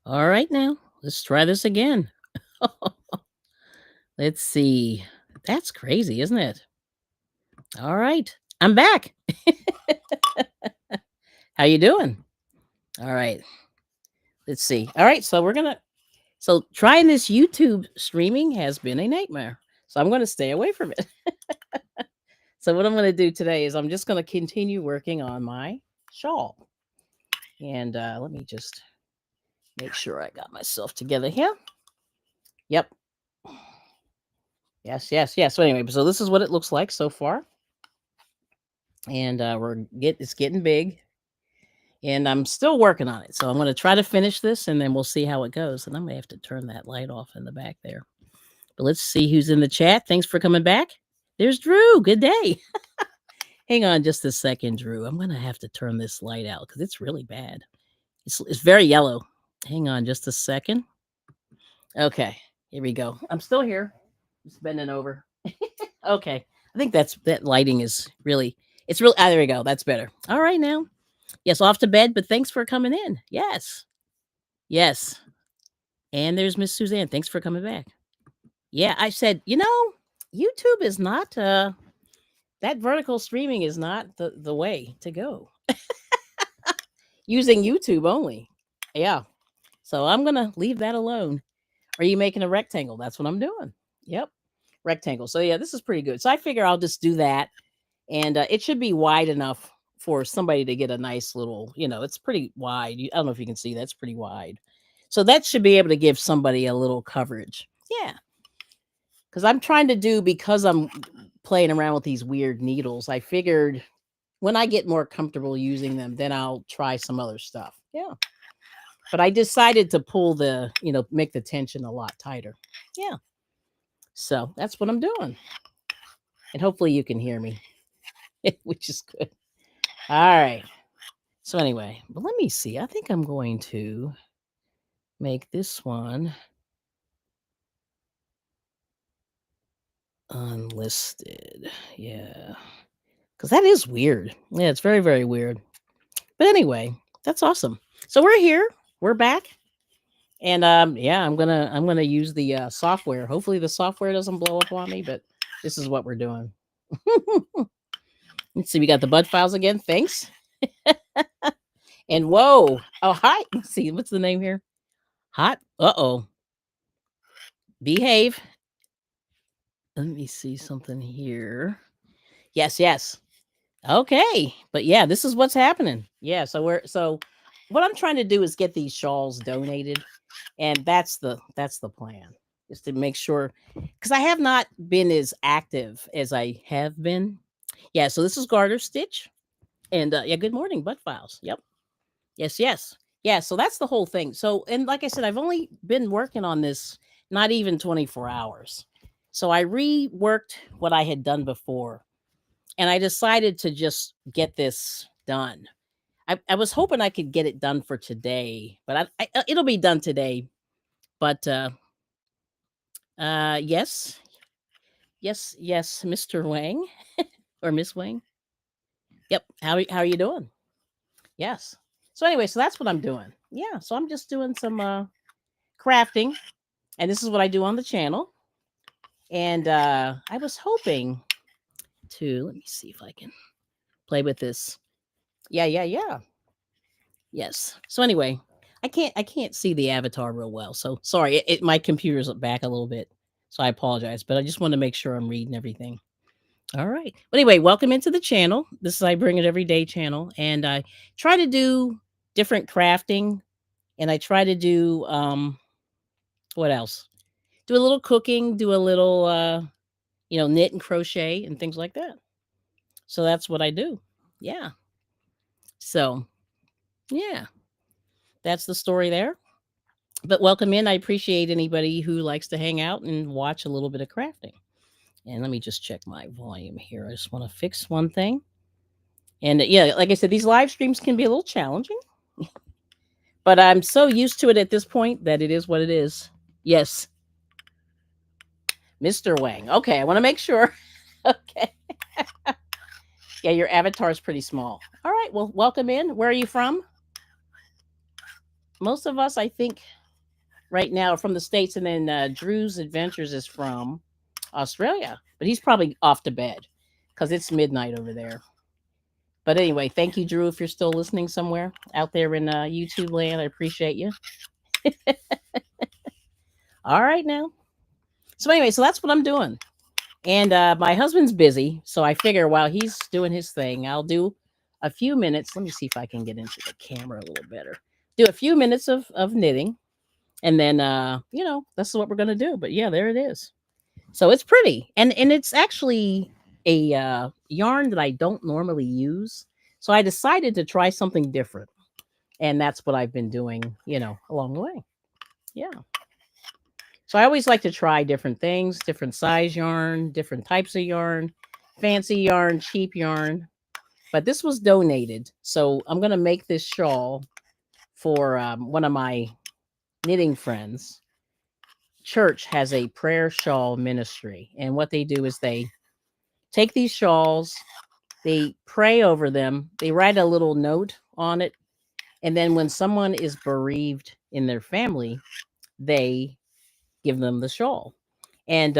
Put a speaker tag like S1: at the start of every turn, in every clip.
S1: All right, now let's try this again. Let's see. That's crazy, isn't it? All right, I'm back. How you doing? All right, let's see. All right, so so trying this YouTube streaming has been a nightmare. So I'm gonna stay away from it. So what I'm gonna do today is I'm just gonna continue working on my shawl. And let me just make sure I got myself together here. Yep. Yes, yes, yes. So anyway, so this is what it looks like so far. And it's getting big. And I'm still working on it. So I'm going to try to finish this and then we'll see how it goes. And I may have to turn that light off in the back there. But let's see who's in the chat. Thanks for coming back. There's Drew. Good day. Hang on just a second, Drew. I'm going to have to turn this light out because it's really bad. It's very yellow. Hang on just a second. Okay, here we go. I'm still here. Just bending over. Okay. I think that lighting is really, it's really, there we go. That's better. All right now. Yes, off to bed, but thanks for coming in. Yes. Yes. And there's Miss Suzanne. Thanks for coming back. Yeah, I said, YouTube is not that vertical streaming is not the way to go. Using YouTube only. Yeah. So I'm going to leave that alone. Are you making a rectangle? That's what I'm doing. Yep. Rectangle. So yeah, this is pretty good. So I figure I'll just do that. And it should be wide enough for somebody to get a nice little, it's pretty wide. I don't know if you can see that's pretty wide. So that should be able to give somebody a little coverage. Yeah. Because I'm trying to do, because I'm playing around with these weird needles, I figured when I get more comfortable using them, then I'll try some other stuff. Yeah. But I decided to pull make the tension a lot tighter. Yeah. So that's what I'm doing. And hopefully you can hear me, which is good. All right. So anyway, but let me see. I think I'm going to make this one unlisted. Yeah. Because that is weird. Yeah, it's very, very weird. But anyway, that's awesome. So we're here. We're back. And yeah, I'm gonna use the software. Hopefully the software doesn't blow up on me, but this is what we're doing. Let's see, we got the bud files again. Thanks. And whoa. Oh, hi. Let's see, what's the name here? Hot. Uh-oh. Behave. Let me see something here. Yes, yes. Okay. But yeah, this is what's happening. Yeah, so what I'm trying to do is get these shawls donated, and that's the plan. Is to make sure, cuz I have not been as active as I have been. Yeah, so this is garter stitch. And yeah, good morning, butt files. Yep. Yes, yes. Yeah, so that's the whole thing. So, and like I said, I've only been working on this not even 24 hours. So I reworked what I had done before, and I decided to just get this done. I was hoping I could get it done for today, but it'll be done today. But yes, yes, yes, Mr. Wang or Miss Wang. Yep. How are you doing? Yes. So anyway, so that's what I'm doing. Yeah. So I'm just doing some crafting, and this is what I do on the channel. And I was hoping to, let me see if I can play with this. Yeah, yeah, yeah. Yes. So anyway, I can't see the avatar real well. So sorry, my computer's back a little bit. So I apologize, but I just want to make sure I'm reading everything. All right. But anyway, welcome into the channel. This is I Bring It Every Day channel, and I try to do different crafting, and I try to do what else? Do a little cooking, do a little knit and crochet and things like that. So that's what I do. Yeah. So, yeah. That's the story there. But welcome in. I appreciate anybody who likes to hang out and watch a little bit of crafting. And let me just check my volume here. I just want to fix one thing. And yeah, like I said, these live streams can be a little challenging, but I'm so used to it at this point that it is what it is. Yes. Mr. Wang. Okay, I want to make sure. Okay. Yeah, your avatar is pretty small. All right, well, welcome in. Where are you from? Most of us, I think, right now from the States, and then Drew's Adventures is from Australia, but he's probably off to bed because it's midnight over there. But anyway, thank you, Drew, if you're still listening somewhere out there in YouTube land. I appreciate you. All right, now. So anyway, so that's what I'm doing. And my husband's busy, so I figure while he's doing his thing, I'll do a few minutes. Let me see if I can get into the camera a little better. Do a few minutes of knitting, and then that's what we're gonna do. But yeah, there it is. So it's pretty, and it's actually a yarn that I don't normally use. So I decided to try something different, and that's what I've been doing, along the way. Yeah. So I always like to try different things, different size yarn, different types of yarn, fancy yarn, cheap yarn. But this was donated, so I'm gonna make this shawl for one of my knitting friends. Church has a prayer shawl ministry, and what they do is they take these shawls, they pray over them, they write a little note on it, and then when someone is bereaved in their family, they give them the shawl. And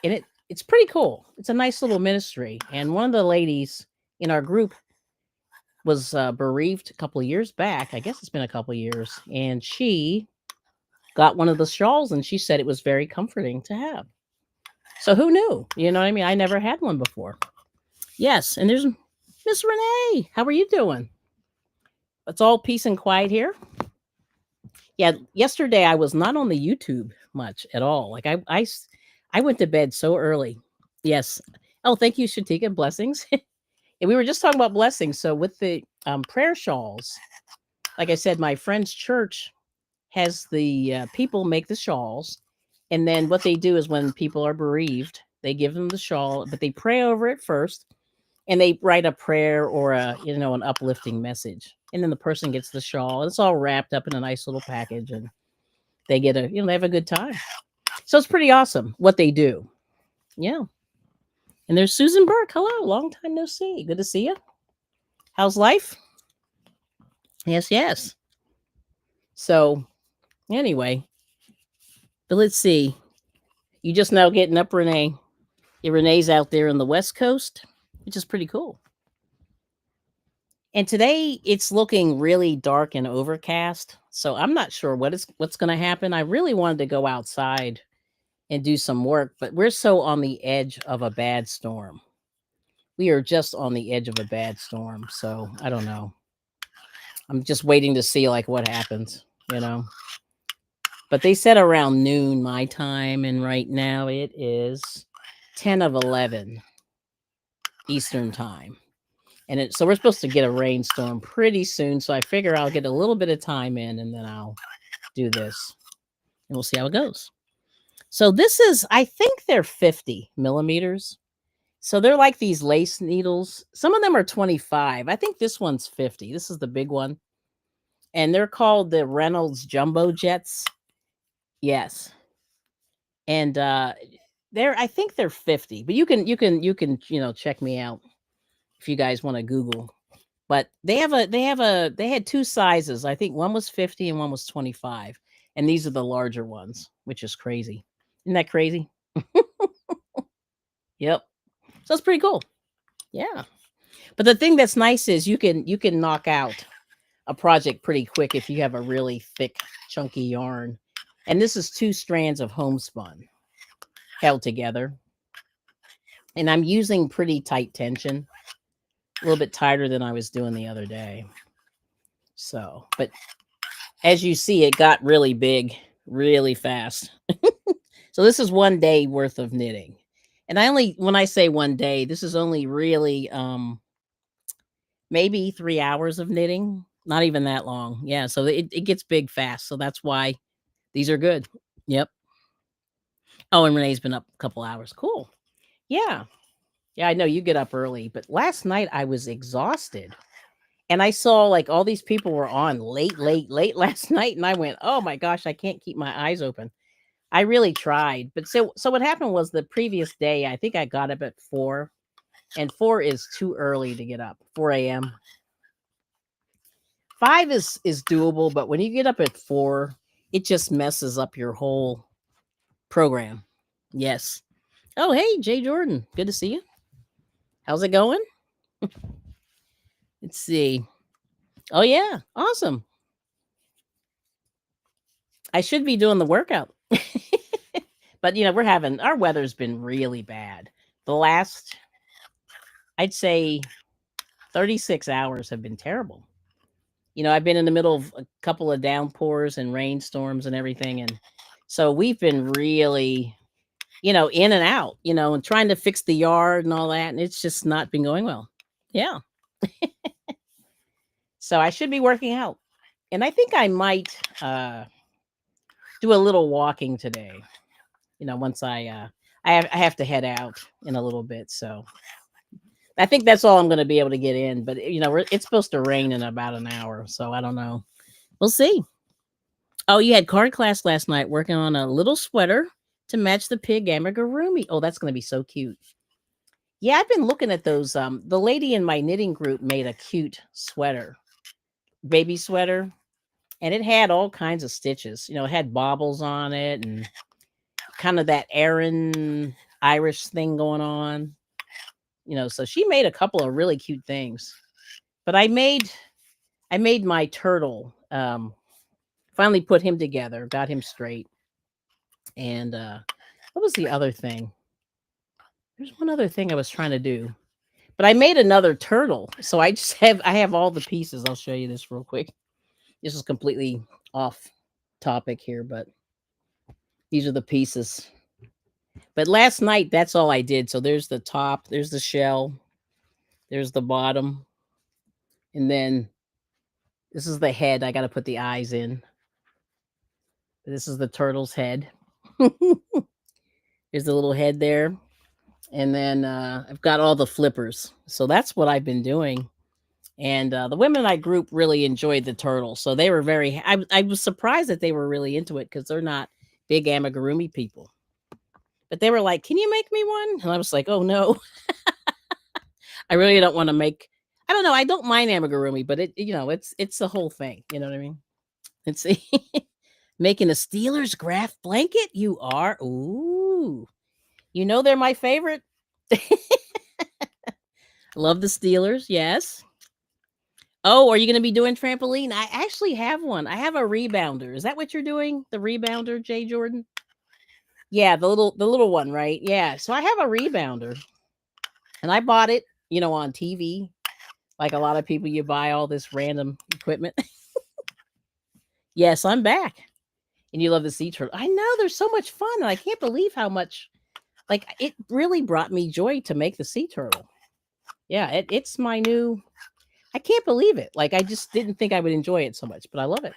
S1: it's pretty cool. It's a nice little ministry. And one of the ladies in our group was bereaved a couple of years back. I guess it's been a couple of years, and she got one of the shawls, and she said it was very comforting to have. So who knew? You know what I mean? I never had one before. Yes, and there's Miss Renee. How are you doing? It's all peace and quiet here. Yeah, yesterday I was not on the YouTube much at all. Like I went to bed so early. Yes. Oh, thank you, Shatika. Blessings. And we were just talking about blessings. So with the prayer shawls, like I said, my friend's church has the people make the shawls, and then what they do is when people are bereaved, they give them the shawl, but they pray over it first, and they write a prayer or an uplifting message, and then the person gets the shawl. It's all wrapped up in a nice little package, and they get they have a good time. So it's pretty awesome what they do. Yeah. And there's Susan Burke. Hello, long time no see. Good to see you. How's life? Yes, yes. So anyway, but let's see. You just now getting up, Renee. Yeah, Renee's out there on the West Coast, which is pretty cool. And today it's looking really dark and overcast. So I'm not sure what's going to happen. I really wanted to go outside and do some work, but we're so on the edge of a bad storm. We are just on the edge of a bad storm. So I don't know. I'm just waiting to see like what happens. But they said around noon my time, and right now it is 10 of 11 Eastern time. And so we're supposed to get a rainstorm pretty soon. So I figure I'll get a little bit of time in, and then I'll do this, and we'll see how it goes. So this is, I think they're 50 millimeters. So they're like these lace needles. Some of them are 25. I think this one's 50. This is the big one. And they're called the Reynolds Jumbo Jets. Yes. And I think they're 50. But you can check me out if you guys want to Google. But they had two sizes. I think one was 50 and one was 25. And these are the larger ones, which is crazy. Isn't that crazy? Yep. So it's pretty cool. Yeah. But the thing that's nice is you can knock out a project pretty quick if you have a really thick, chunky yarn. And this is 2 strands of homespun held together. And I'm using pretty tight tension, a little bit tighter than I was doing the other day. So, but as you see, it got really big really fast. So this is 1 day worth of knitting. And when I say 1 day, this is only really maybe 3 hours of knitting. Not even that long. Yeah. So it gets big fast. So that's why these are good. Yep. Oh, and Renee's been up a couple hours. Cool. Yeah. Yeah, I know you get up early, but last night I was exhausted. And I saw like all these people were on late last night. And I went, oh my gosh, I can't keep my eyes open. I really tried. But so what happened was the previous day, I think I got up at 4. And 4 is too early to get up. 4 a.m. 5 is doable, but when you get up at 4, it just messes up your whole program. Yes. Oh, hey, Jay Jordan. Good to see you. How's it going? Let's see. Oh, yeah. Awesome. I should be doing the workout. But, we're having our weather's been really bad. The last, I'd say, 36 hours have been terrible. I've been in the middle of a couple of downpours and rainstorms and everything. And so we've been really, in and out, and trying to fix the yard and all that. And it's just not been going well. Yeah. So I should be working out. And I think I might do a little walking today. Once I have to head out in a little bit. So I think that's all I'm going to be able to get in. But it's supposed to rain in about an hour, so I don't know. We'll see. Oh, you had card class last night working on a little sweater to match the pig amigurumi. Oh, that's going to be so cute. Yeah, I've been looking at those. The lady in my knitting group made a cute sweater, baby sweater, and it had all kinds of stitches. It had baubles on it and kind of that Aran Irish thing going on. So she made a couple of really cute things. But I made my turtle. Finally put him together, got him straight. And what was the other thing? There's one other thing I was trying to do. But I made another turtle. So I have all the pieces. I'll show you this real quick. This is completely off topic here, but these are the pieces. But last night, that's all I did. So there's the top, there's the shell, there's the bottom, and then this is the head. I got to put the eyes in. This is the turtle's head. There's the little head there. And then I've got all the flippers. So that's what I've been doing. And the women in my group really enjoyed the turtle. So they were I was surprised that they were really into it because they're not big amigurumi people. But they were like, "Can you make me one?" And I was like, "Oh, no." I really don't want to make. I don't know. I don't mind amigurumi, but it's the whole thing. You know what I mean? Let's see. Making a Steelers graph blanket. You are. Ooh. They're my favorite. Love the Steelers. Yes. Oh, are you going to be doing trampoline? I actually have one. I have a rebounder. Is that what you're doing? The rebounder, Jay Jordan? Yeah, the little one, right? Yeah. So I have a rebounder. And I bought it, on TV. Like a lot of people, you buy all this random equipment. Yes, I'm back. And you love the sea turtle. I know, they're so much fun. And I can't believe how much, like, it really brought me joy to make the sea turtle. Yeah, it's my new, I can't believe it. Like, I just didn't think I would enjoy it so much, but I love it.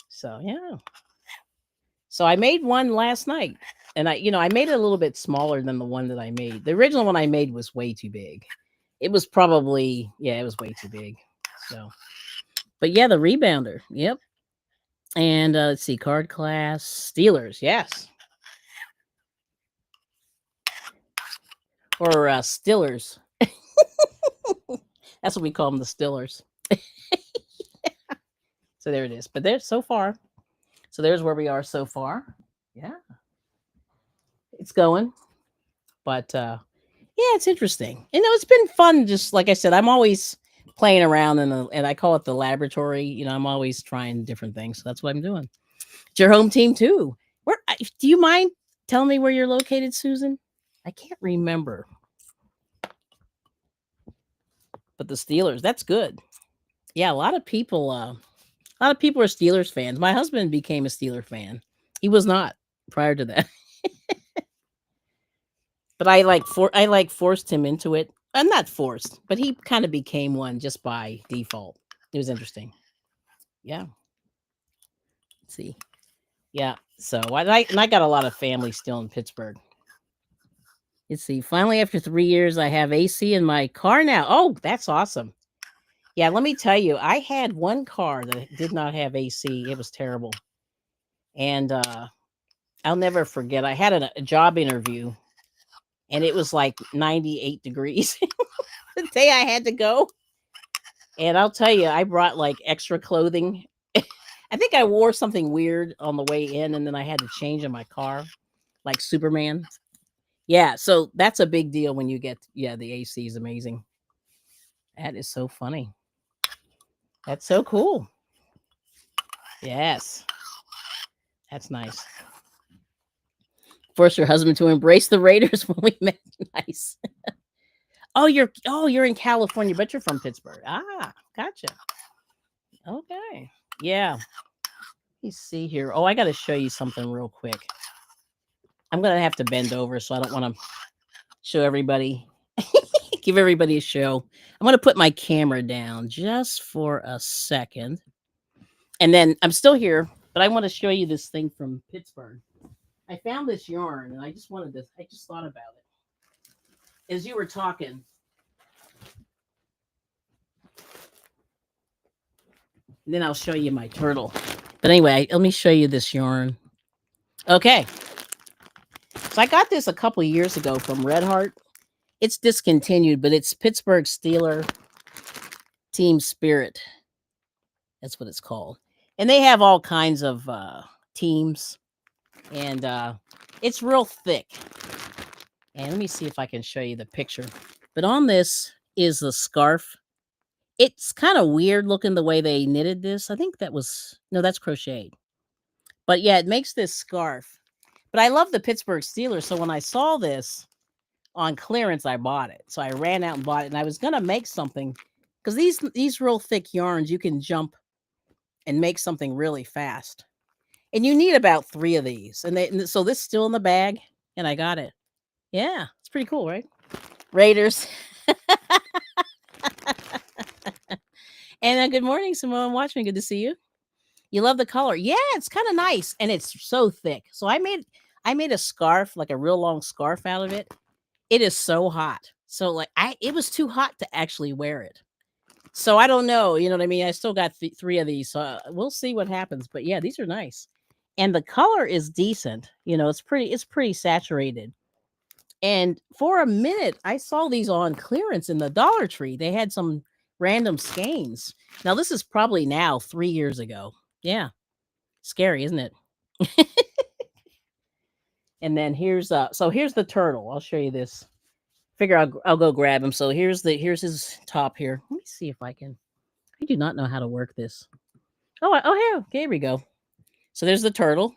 S1: So, yeah. So I made one last night. And I made it a little bit smaller than the one that I made. The original one I made was way too big. It was probably, it was way too big. So, but yeah, the rebounder. Yep. And let's see, card class, Steelers. Yes. Or Stillers. That's what we call them, the Stillers. So there it is. But there's so far. So there's where we are so far. Yeah. It's going. But yeah, it's interesting. It's been fun. Just like I said, I'm always playing around and I call it the laboratory. I'm always trying different things. So that's what I'm doing. It's your home team too. Do you mind telling me where you're located, Susan? I can't remember. But the Steelers, that's good. Yeah, a lot of people are Steelers fans. My husband became a Steeler fan. He was not prior to that. But I forced him into it. I'm not forced, but he kind of became one just by default. It was interesting. Yeah. Let's see. Yeah. So I got a lot of family still in Pittsburgh. Let's see. Finally, after 3 years, I have AC in my car now. Oh, that's awesome. Yeah, let me tell you, I had one car that did not have AC. It was terrible. And I'll never forget. I had a job interview and it was like 98 degrees the day I had to go. And I'll tell you, I brought like extra clothing. I think I wore something weird on the way in, and then I had to change in my car, like Superman. Yeah, so that's a big deal when you get yeah, the AC is amazing. That is so funny. That's so cool. Yes. That's nice. Force your husband to embrace the Raiders when we met. Nice. Oh, you're in California, but you're from Pittsburgh. Ah, gotcha. Okay. Yeah. Let me see here. Oh, I got to show you something real quick. I'm gonna have to bend over, so I don't want to show everybody. Give everybody a show. I'm gonna put my camera down just for a second, and then I'm still here, but I want to show you this thing from Pittsburgh. I found this yarn, and I just wanted to. I just thought about it as you were talking. And then I'll show you my turtle. But anyway, let me show you this yarn. Okay. So I got this a couple years ago from Red Heart. It's discontinued, but it's Pittsburgh Steeler Team Spirit. That's what it's called. And they have all kinds of teams. And it's real thick. And let me see if I can show you the picture. But on this is the scarf. It's kind of weird looking the way they knitted this. I think that was, no, that's crocheted. But yeah, it makes this scarf. But I love the Pittsburgh Steelers. So when I saw this on clearance, I bought it. So I ran out and bought it. And I was going to make something because these real thick yarns, you can jump and make something really fast. And you need about 3 of these. And so this is still in the bag. And I got it. Yeah, it's pretty cool, right? Raiders. And good morning, Simone Watchman. Good to see you. You love the color. Yeah, it's kind of nice. And it's so thick. So I made a scarf, like a real long scarf out of it. It is so hot. So like it was too hot to actually wear it. So I don't know, you know what I mean? I still got 3 of these. So we'll see what happens. But yeah, these are nice. And the color is decent. You know, it's pretty saturated. And for a minute, I saw these on clearance in the Dollar Tree. They had some random skeins. Now, this is probably now 3 years ago. Yeah. Scary, isn't it? And then here's the turtle. I'll show you this. Figure I'll go grab him. So here's his top here. Let me see if I can. I do not know how to work this. Oh, here we go. So there's the turtle.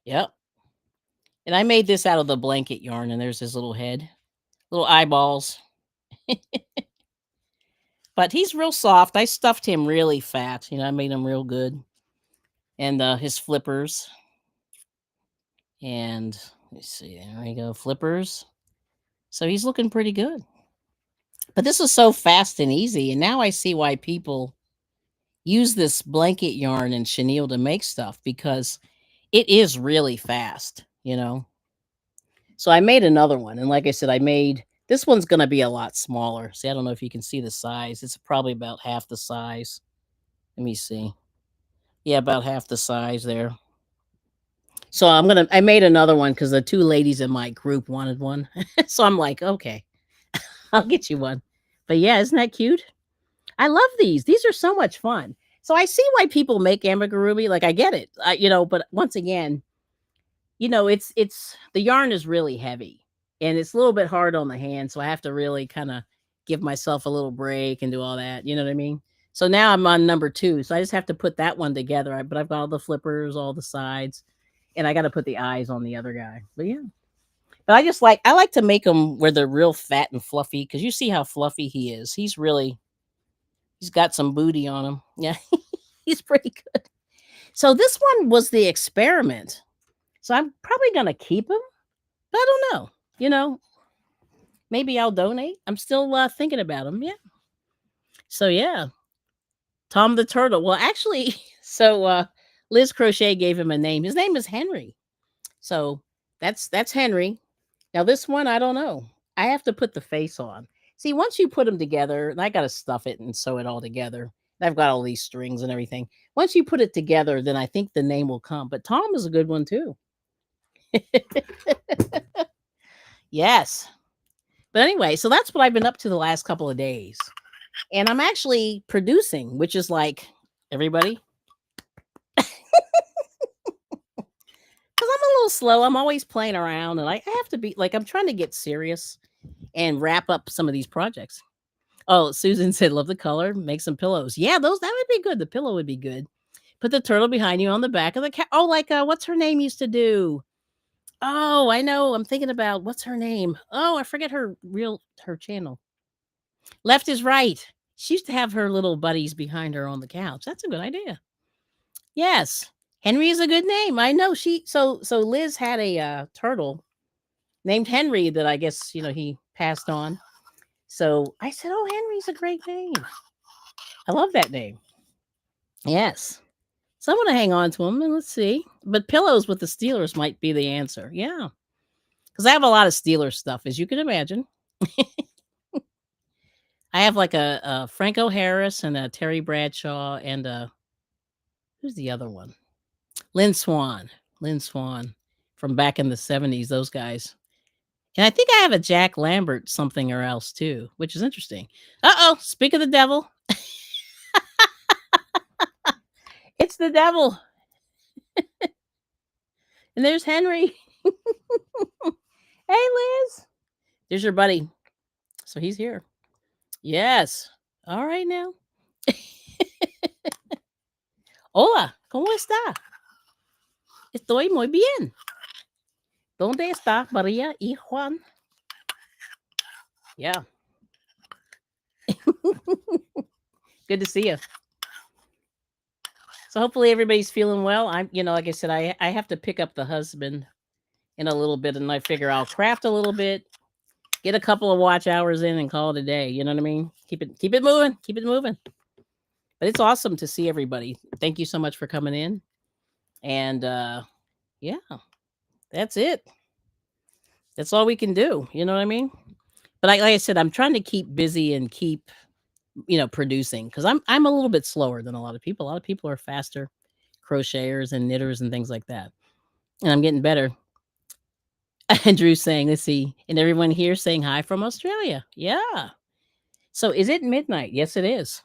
S1: Yep. And I made this out of the blanket yarn, and there's his little head, little eyeballs. But he's real soft. I stuffed him really fat. You know, I made him real good. And his flippers. And let's see, there we go, flippers. So he's looking pretty good. But this was so fast and easy. And now I see why people use this blanket yarn and chenille to make stuff because it is really fast, you know. So I made another one. And like I said, this one's going to be a lot smaller. See, I don't know if you can see the size. It's probably about half the size. Let me see. Yeah, about half the size there. So I made another one because the 2 ladies in my group wanted one. So I'm like, okay, I'll get you one. But yeah, isn't that cute? I love these. These are so much fun. So I see why people make amigurumi. Like I get it, but once again, it's the yarn is really heavy and it's a little bit hard on the hand. So I have to really kind of give myself a little break and do all that. You know what I mean? So now I'm on number 2. So I just have to put that one together. But I've got all the flippers, all the sides, and I got to put the eyes on the other guy. But yeah. But I like to make them where they're real fat and fluffy because you see how fluffy he is. He's got some booty on him. Yeah, he's pretty good. So this one was the experiment. So I'm probably gonna keep him, but I don't know. You know, maybe I'll donate. I'm still thinking about him. Yeah. So yeah, Tom the Turtle. Well, actually, so Liz Crochet gave him a name. His name is Henry. So that's Henry. Now this one, I don't know. I have to put the face on. See, once you put them together, and I got to stuff it and sew it all together. I've got all these strings and everything. Once you put it together, then I think the name will come. But Tom is a good one too. Yes. But anyway, so that's what I've been up to the last couple of days. And I'm actually producing, which is like, everybody, little slow. I'm always playing around, and I have to be like I'm trying to get serious and wrap up some of these projects. Oh, Susan said, "Love the color. Make some pillows." Yeah, those that would be good. The pillow would be good. Put the turtle behind you on the back of the cat. Oh, like what's her name used to do? Oh, I know. I'm thinking about what's her name. Oh, I forget her channel. Left is right. She used to have her little buddies behind her on the couch. That's a good idea. Yes. Henry is a good name. I know so Liz had a turtle named Henry that I guess, he passed on. So I said, "Oh, Henry's a great name." I love that name. Yes. So I'm gonna hang on to them and let's see. But pillows with the Steelers might be the answer. Yeah. Because I have a lot of Steelers stuff, as you can imagine. I have like a Franco Harris and a Terry Bradshaw and who's the other one? Lynn Swan. Lynn Swan from back in the 70s, those guys. And I think I have a Jack Lambert something or else too, which is interesting. Uh-oh, speak of the devil. It's the devil. And there's Henry. Hey, Liz. There's your buddy. So he's here. Yes. All right now. Hola, ¿cómo está? Estoy muy bien. ¿Dónde está María y Juan? Yeah. Good to see you. So hopefully everybody's feeling well. I'm, like I said, I have to pick up the husband in a little bit, and I figure I'll craft a little bit, get a couple of watch hours in, and call it a day. You know what I mean? Keep it moving, keep it moving. But it's awesome to see everybody. Thank you so much for coming in, and yeah, that's it. That's all we can do. You know what I mean? But like I said, I'm trying to keep busy and keep producing because I'm a little bit slower than a lot of people. A lot of people are faster crocheters and knitters and things like that, and I'm getting better. Andrew's saying, let's see, and everyone here saying hi from Australia. Yeah. So is it midnight? Yes, it is.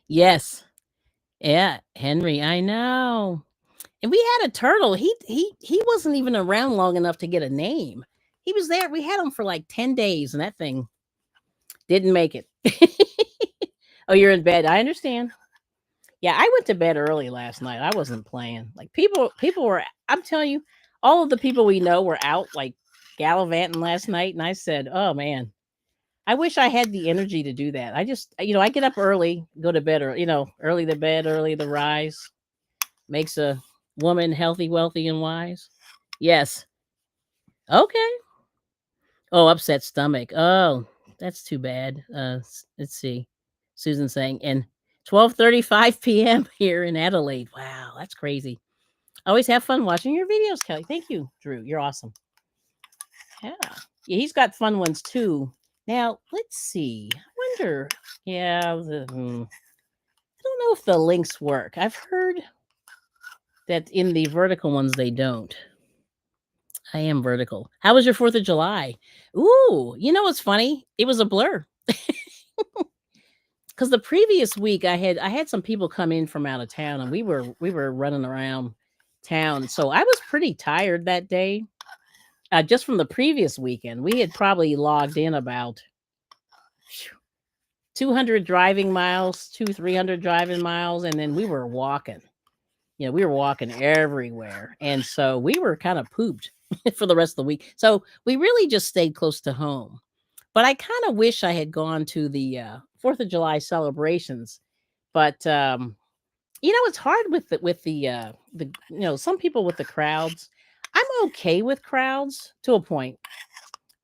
S1: Yes. Yeah, Henry, I know. And we had a turtle. He wasn't even around long enough to get a name. He was there. We had him for like 10 days and that thing didn't make it. Oh, you're in bed. I understand. Yeah, I went to bed early last night. I wasn't playing. Like people were I'm telling you, all of the people we know were out like gallivanting last night and I said, "Oh man, I wish I had the energy to do that." I just I get up early, go to bed early, early to bed, early to rise makes a woman healthy, wealthy and wise. Yes. Okay. Oh, upset stomach. Oh, that's too bad. Let's see. Susan saying, and 12:35 p.m. here in Adelaide. Wow, that's crazy. Always have fun watching your videos, Kelly. Thank you, Drew. You're awesome. Yeah. Yeah, he's got fun ones too. Now, let's see. I wonder. Yeah, I don't know if the links work. I've heard that in the vertical ones they don't. I am vertical. How was your 4th of July? Ooh, you know what's funny? It was a blur. Cuz the previous week I had some people come in from out of town and we were running around town. So I was pretty tired that day. Just from the previous weekend. We had probably logged in about 200 driving miles, 300 driving miles and then we were walking. We were walking everywhere. And so we were kind of pooped for the rest of the week. So we really just stayed close to home. But I kind of wish I had gone to the 4th of July celebrations. But it's hard with the some people with the crowds. I'm okay with crowds to a point.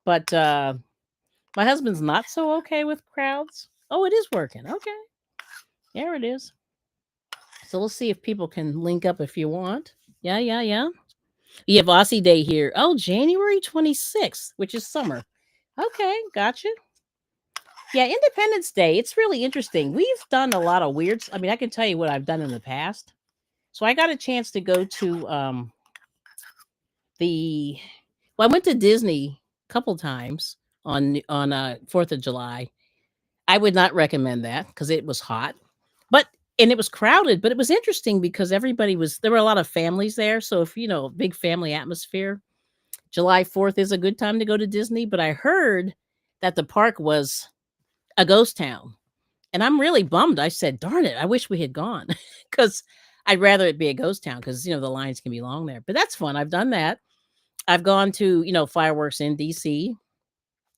S1: But my husband's not so okay with crowds. Oh, it is working. Okay. There it is. So we'll see if people can link up if you want. Yeah, yeah, yeah. You have Aussie Day here. Oh, January 26th, which is summer. Okay, gotcha. Yeah, Independence Day. It's really interesting. We've done a lot of weirds. I mean, I can tell you what I've done in the past. So I got a chance to go to the well, I went to Disney a couple times on 4th of July. I would not recommend that because it was hot. But and it was crowded, but it was interesting because there were a lot of families there. So if big family atmosphere, July 4th is a good time to go to Disney. But I heard that the park was a ghost town. And I'm really bummed. I said, darn it, I wish we had gone because I'd rather it be a ghost town because, the lines can be long there. But that's fun. I've done that. I've gone to, fireworks in DC.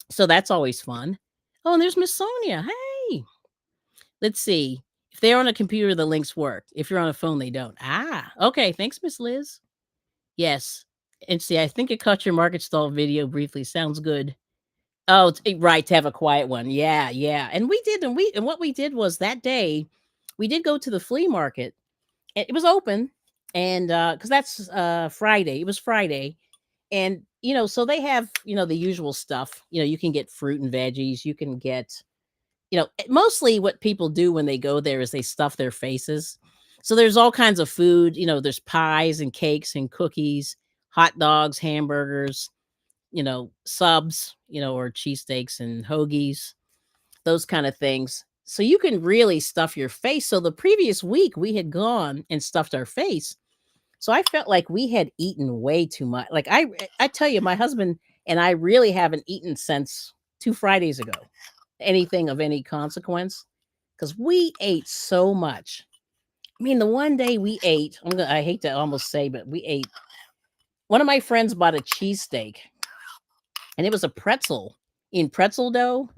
S1: So that's always fun. Oh, and there's Miss Sonia. Hey, let's see. If they're on a computer, the links work. If you're on a phone, they don't. Ah, okay. Thanks, Miss Liz. Yes. And see, I think it caught your market stall video briefly. Sounds good. Oh, right, to have a quiet one. Yeah, yeah. And we did, and what we did was that day, we did go to the flea market. It was open, and because that's Friday. It was Friday, and so they have the usual stuff. You can get fruit and veggies. You can get mostly what people do when they go there is they stuff their faces. So there's all kinds of food. There's pies and cakes and cookies, hot dogs, hamburgers, subs, or cheesesteaks and hoagies, those kind of things. So you can really stuff your face. So the previous week we had gone and stuffed our face. So I felt like we had eaten way too much. Like I tell you, my husband and I really haven't eaten since 2 Fridays ago, anything of any consequence, because we ate so much. I mean, the one day we ate, I hate to almost say, but we ate. One of my friends bought a cheesesteak, and it was a pretzel in pretzel dough,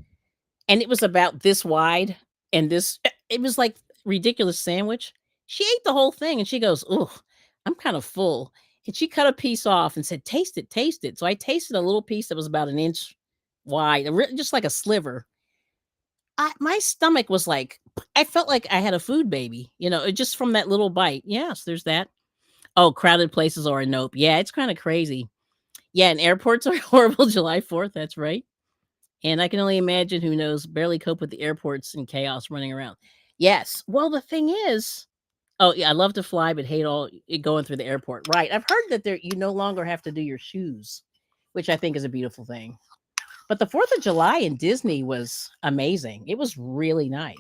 S1: and it was about this wide, and it was like ridiculous sandwich. She ate the whole thing, and she goes, "Ugh, I'm kind of full." And she cut a piece off and said, "Taste it, taste it." So I tasted a little piece that was about an inch wide, just like a sliver. My stomach was like, I felt like I had a food baby, just from that little bite. Yes, there's that. Oh, crowded places are a nope. Yeah, it's kind of crazy. Yeah, and airports are horrible July 4th. That's right. And I can only imagine who knows barely cope with the airports and chaos running around. Yes. Well, the thing is, oh yeah, I love to fly, but hate all going through the airport. Right. I've heard that you no longer have to do your shoes, which I think is a beautiful thing. But the 4th of July in Disney was amazing. It was really nice.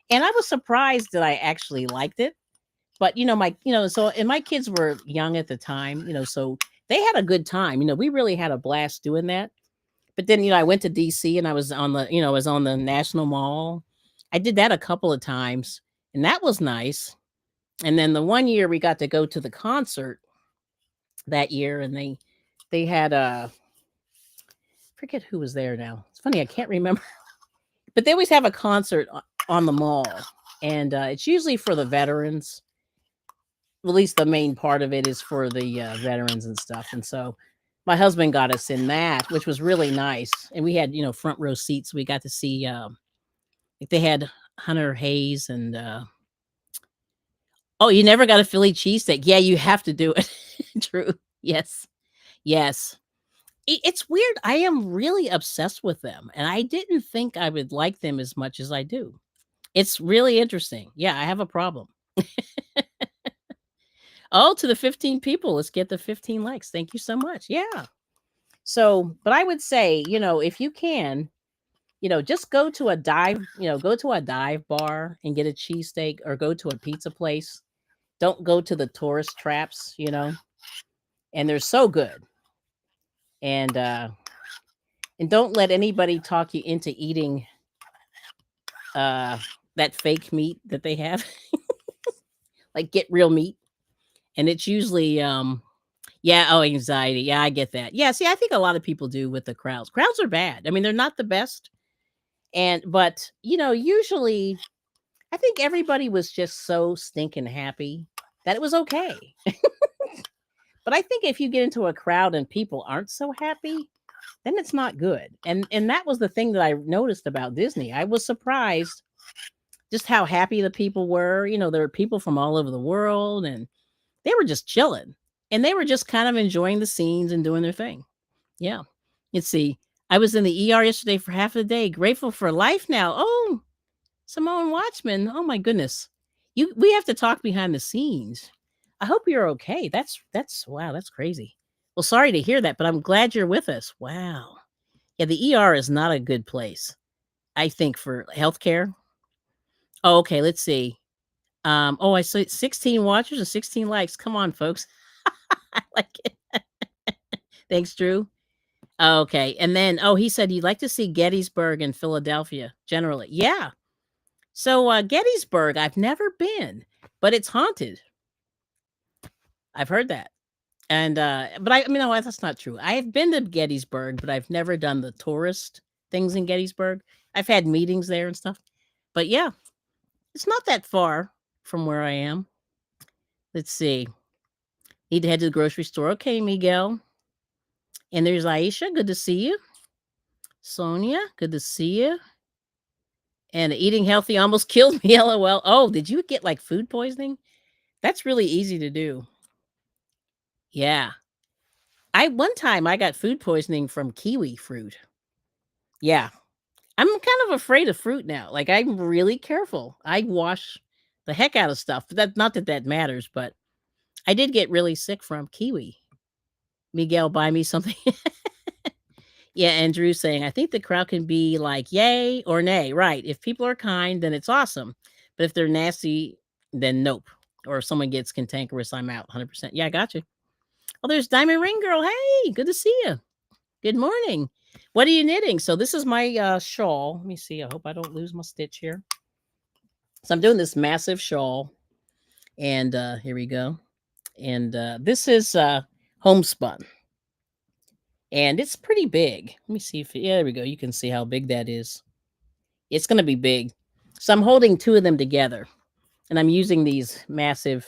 S1: And I was surprised that I actually liked it. But and my kids were young at the time, so they had a good time. We really had a blast doing that. But then, I went to DC and I was on the National Mall. I did that a couple of times, and that was nice. And then the one year we got to go to the concert that year, and they had forget who was there now. It's funny, I can't remember. But they always have a concert on the mall, and it's usually for the veterans. At least the main part of it is for the veterans and stuff. And so my husband got us in that, which was really nice. And we had, front row seats. We got to see, like they had Hunter Hayes and, oh, you never got a Philly cheesesteak. Yeah, you have to do it. True. Yes. Yes. It's weird. I am really obsessed with them. And I didn't think I would like them as much as I do. It's really interesting. Yeah, I have a problem. Oh, to the 15 people. Let's get the 15 likes. Thank you so much. Yeah. So, but I would say, if you can, just go to a dive bar and get a cheesesteak or go to a pizza place. Don't go to the tourist traps, and they're so good. And don't let anybody talk you into eating that fake meat that they have. Like get real meat. And it's usually yeah, oh, anxiety. Yeah, I get that. Yeah, see, I think a lot of people do with the crowds. Crowds are bad. I mean, they're not the best. But usually I think everybody was just so stinking happy that it was okay. But I think if you get into a crowd and people aren't so happy, then it's not good. And that was the thing that I noticed about Disney. I was surprised just how happy the people were. There were people from all over the world, and they were just chilling. And they were just kind of enjoying the scenes and doing their thing. Yeah. Let's see. I was in the ER yesterday for half the day. Grateful for life now. Oh, Simone Watchman. Oh my goodness. We have to talk behind the scenes. I hope you're okay. That's wow, that's crazy. Well, sorry to hear that, but I'm glad you're with us. Wow. Yeah, the ER is not a good place, I think, for healthcare. Oh, okay, let's see. Oh, I see 16 watchers and 16 likes. Come on, folks. I like it. Thanks, Drew. Okay. And then, oh, he said you'd like to see Gettysburg in Philadelphia generally. Yeah. So, Gettysburg, I've never been, but it's haunted. I've heard that. And, but I mean, no, that's not true. I have been to Gettysburg, but I've never done the tourist things in Gettysburg. I've had meetings there and stuff. But yeah, it's not that far from where I am. Let's see. Need to head to the grocery store. Okay, Miguel. And there's Aisha. Good to see you. Sonia. Good to see you. And eating healthy almost killed me. LOL. Oh, did you get like food poisoning? That's really easy to do. Yeah. One time I got food poisoning from kiwi fruit. Yeah. I'm kind of afraid of fruit now. Like I'm really careful. I wash the heck out of stuff. That not that that matters, but I did get really sick from kiwi. Miguel, buy me something. Yeah, Andrew saying, I think the crowd can be like yay or nay. Right. If people are kind, then it's awesome. But if they're nasty, then nope. Or if someone gets cantankerous, I'm out 100%. Yeah, I got you. Oh, there's Diamond Ring Girl. Hey, good to see you. Good morning. What are you knitting? So this is my shawl. Let me see. I hope I don't lose my stitch here. So I'm doing this massive shawl. And here we go. And this is homespun. And it's pretty big. Let me see if, yeah, there we go. You can see how big that is. It's going to be big. So I'm holding two of them together. And I'm using these massive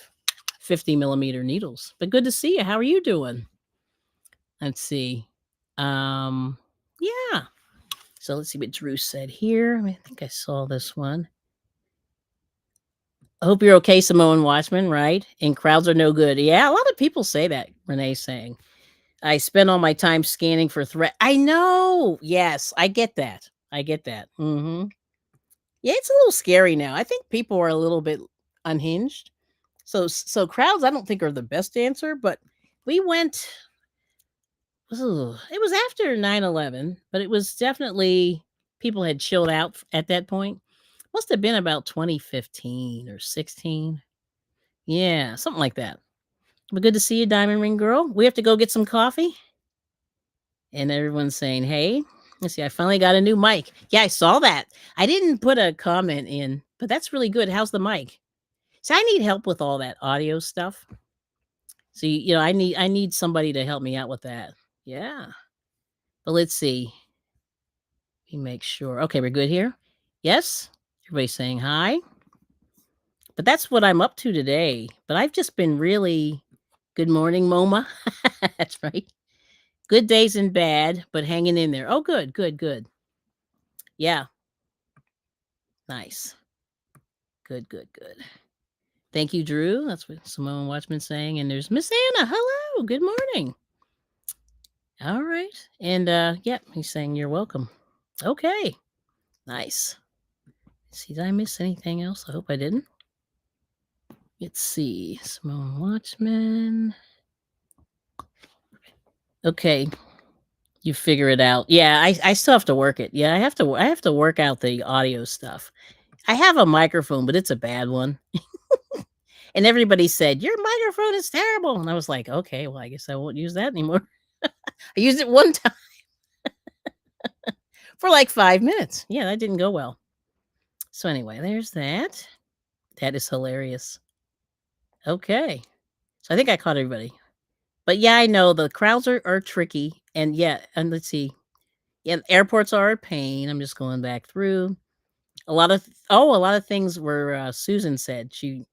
S1: 50 millimeter needles. But good to see you. How are you doing? Let's see. Yeah. So let's see what Drew said here. I think I saw this one. I hope you're okay, Samoan Watchman, right? And crowds are no good. Yeah, a lot of people say that, Renee's saying. I spend all my time scanning for threat. I know. Yes, I get that. I get that. Yeah, it's a little scary now. I think people are a little bit unhinged. So crowds I don't think are the best answer, but we went it was after 9/11, but it was definitely people had chilled out at that point. Must have been about 2015 or 16. Yeah, something like that. But good to see you, Diamond Ring Girl. We have to go get some coffee. And everyone's saying, hey, let's see, I finally got a new mic. Yeah, I saw that. I didn't put a comment in, but that's really good. How's the mic? So I need help with all that audio stuff. So I need somebody to help me out with that. Yeah. But let's see. Let me make sure. Okay, we're good here. Yes. Everybody's saying hi. But that's what I'm up to today. But I've just been really good morning, MoMA. That's right. Good days and bad, but hanging in there. Oh, good, good, good. Yeah. Nice. Good, good, good. Thank you, Drew. That's what Simone Watchman's saying. And there's Miss Anna. Hello. Good morning. All right. And yeah, he's saying you're welcome. Okay. Nice. Let's see, did I miss anything else? I hope I didn't. Let's see. Simone Watchman. Okay. You figure it out. Yeah, I still have to work it. Yeah, I have to work out the audio stuff. I have a microphone, but it's a bad one. And everybody said, your microphone is terrible. And I was like, okay, well, I guess I won't use that anymore. I used it one time for like 5 minutes. Yeah, that didn't go well. So anyway, there's that. That is hilarious. Okay. So I think I caught everybody. But yeah, I know the crowds are tricky. And yeah, and let's see. Yeah, airports are a pain. I'm just going back through. A lot of things were Susan said she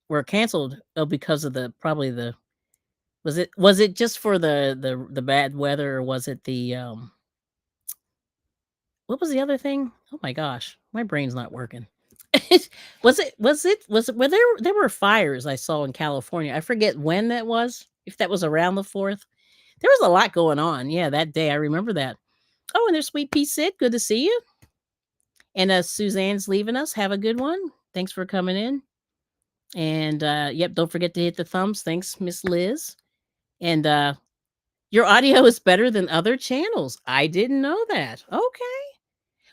S1: were canceled because of the probably the was it just for the bad weather, or was it the what was the other thing? Oh my gosh, my brain's not working. Well, there were fires I saw in California. I forget when that was. If that was around the 4th. There was a lot going on. Yeah, that day I remember that. Oh, and there's Sweet Pea Sid. Good to see you. And Suzanne's leaving us. Have a good one. Thanks for coming in. And yep, don't forget to hit the thumbs. Thanks, Miss Liz. And your audio is better than other channels. I didn't know that. Okay.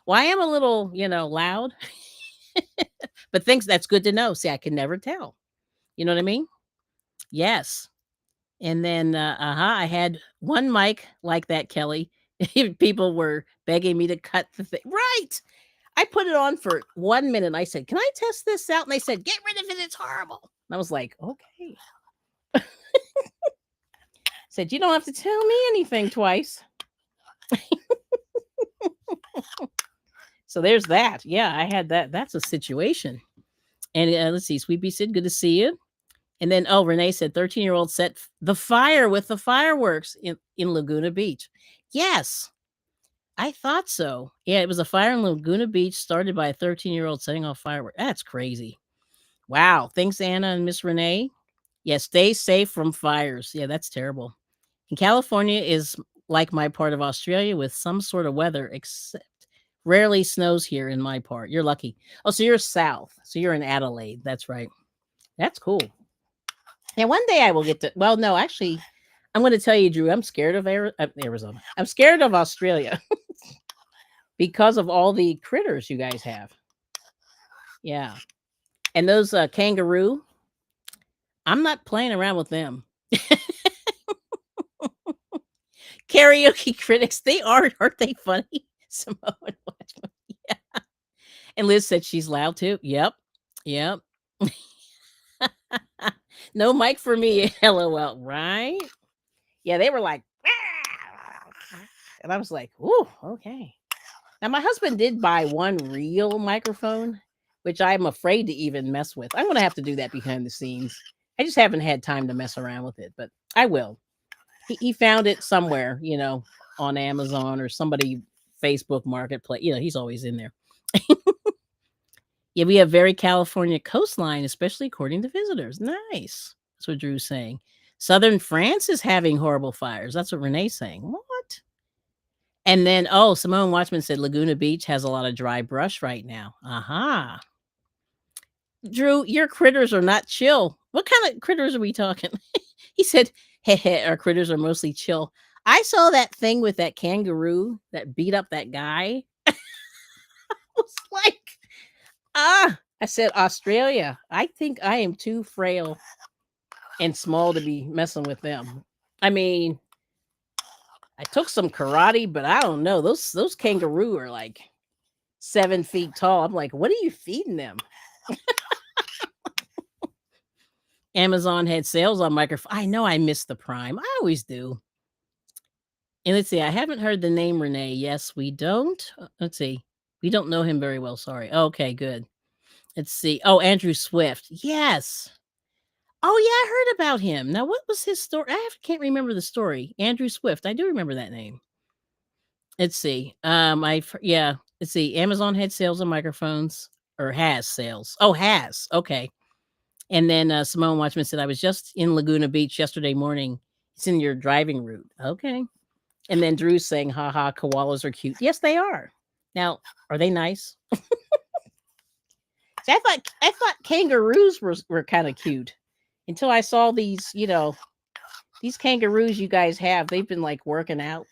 S1: Well, I am a little, loud. But things that's good to know. See, I can never tell. You know what I mean? Yes. And then, I had one mic like that, Kelly. People were begging me to cut the thing. Right. I put it on for 1 minute. I said, "Can I test this out?" And they said, "Get rid of it. It's horrible." And I was like, "Okay." Said, "You don't have to tell me anything twice." So there's that. Yeah, I had that. That's a situation. And let's see, Sweet Pea said, "Good to see you." And then, oh, Renee said, 13-year-old set the fire with the fireworks in Laguna Beach. Yes, I thought so. Yeah, it was a fire in Laguna Beach started by a 13-year-old setting off fireworks. That's crazy. Wow. Thanks, Anna and Miss Renee. Yeah, stay safe from fires. Yeah, that's terrible. And California is like my part of Australia with some sort of weather, except rarely snows here in my part. You're lucky. Oh, so you're south. So you're in Adelaide. That's right. That's cool. And one day I will get to. Well, no, actually, I'm going to tell you, Drew. I'm scared of Arizona. I'm scared of Australia because of all the critters you guys have. Yeah, and those kangaroo. I'm not playing around with them. Karaoke critics, they aren't they funny? Simone Watchman. Yeah. And Liz said she's loud too. Yep. Yep. No mic for me. LOL. Right? Yeah, they were like, and I was like, ooh, okay. Now my husband did buy one real microphone, which I'm afraid to even mess with. I'm gonna have to do that behind the scenes. I just haven't had time to mess around with it, but I will. He found it somewhere, on Amazon or somebody Facebook Marketplace. He's always in there. Yeah, we have very California coastline, especially according to visitors. Nice. That's what Drew's saying. Southern France is having horrible fires. That's what Renee's saying. What? And then, oh, Simone Watchman said Laguna Beach has a lot of dry brush right now. Aha. Drew, your critters are not chill. What kind of critters are we talking? He said, hey, our critters are mostly chill. I saw that thing with that kangaroo that beat up that guy. I was like, I said, Australia. I think I am too frail and small to be messing with them. I mean, I took some karate, but I don't know. Those kangaroo are like 7 feet tall. I'm like, what are you feeding them? Amazon had sales on microphone. I know I missed the Prime. I always do. And let's see, I haven't heard the name Renee. Yes, we don't. Let's see. We don't know him very well. Sorry. Okay, good. Let's see. Oh, Andrew Swift. Yes. Oh, yeah, I heard about him. Now, what was his story? Can't remember the story. Andrew Swift. I do remember that name. Let's see. Yeah. Let's see. Amazon had sales on microphones or has sales. Oh, has. Okay. And then Simone Watchman said, I was just in Laguna Beach yesterday morning. It's in your driving route. Okay. And then Drew's saying, haha, koalas are cute. Yes, they are. Now, are they nice? See, I thought kangaroos were kind of cute until I saw these kangaroos you guys have. They've been like working out.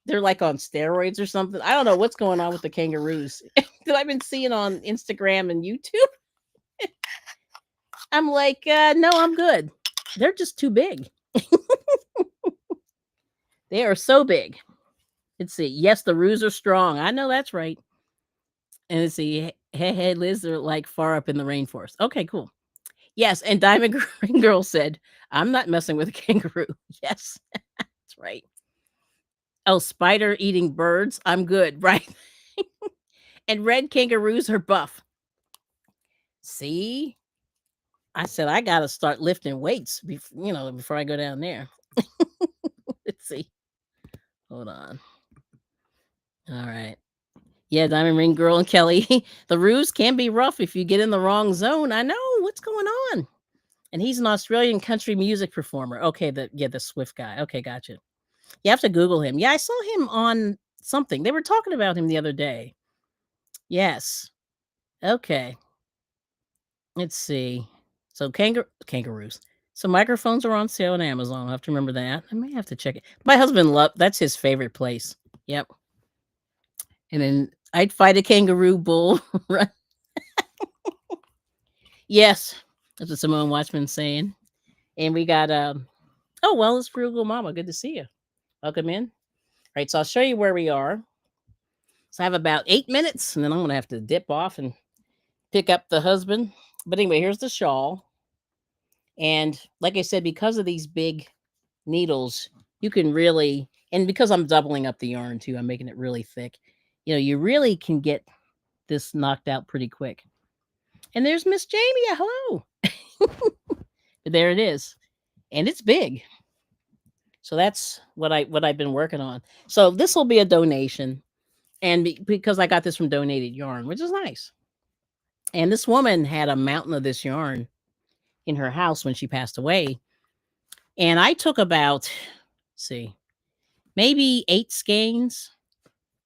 S1: They're like on steroids or something. I don't know what's going on with the kangaroos that I've been seeing on Instagram and YouTube. I'm like, no, I'm good. They're just too big. They are so big. Let's see. Yes, the roos are strong. I know that's right. And let's see. Hey, Liz, they're like far up in the rainforest. Okay, cool. Yes, and Diamond Green Girl said, I'm not messing with a kangaroo. Yes, that's right. Oh, spider eating birds. I'm good, right? And red kangaroos are buff. See? I said I gotta start lifting weights before I go down there. Let's see. Hold on. All right. Yeah, Diamond Ring Girl and Kelly. The roos can be rough if you get in the wrong zone. I know what's going on. And he's an Australian country music performer. Okay, the Swift guy. Okay, gotcha. You have to Google him. Yeah, I saw him on something. They were talking about him the other day. Yes. Okay. Let's see. So kangaroos. So microphones are on sale on Amazon. I'll have to remember that. I may have to check it. My husband that's his favorite place. Yep. And then I'd fight a kangaroo bull. Right. Yes, that's what Simone Watchman's saying. And we got oh well, it's Frugal Mama. Good to see you. Welcome in. All right, so I'll show you where we are. So I have about 8 minutes, and then I'm gonna have to dip off and pick up the husband. But anyway, here's the shawl. And like I said, because of these big needles, you can really, and because I'm doubling up the yarn too, I'm making it really thick. You really can get this knocked out pretty quick. And there's Miss Jamie. Hello. There it is. And it's big. So that's what I've been working on. So this will be a donation, and because I got this from Donated Yarn, which is nice. And this woman had a mountain of this yarn in her house when she passed away, and I took about, see, maybe 8 skeins.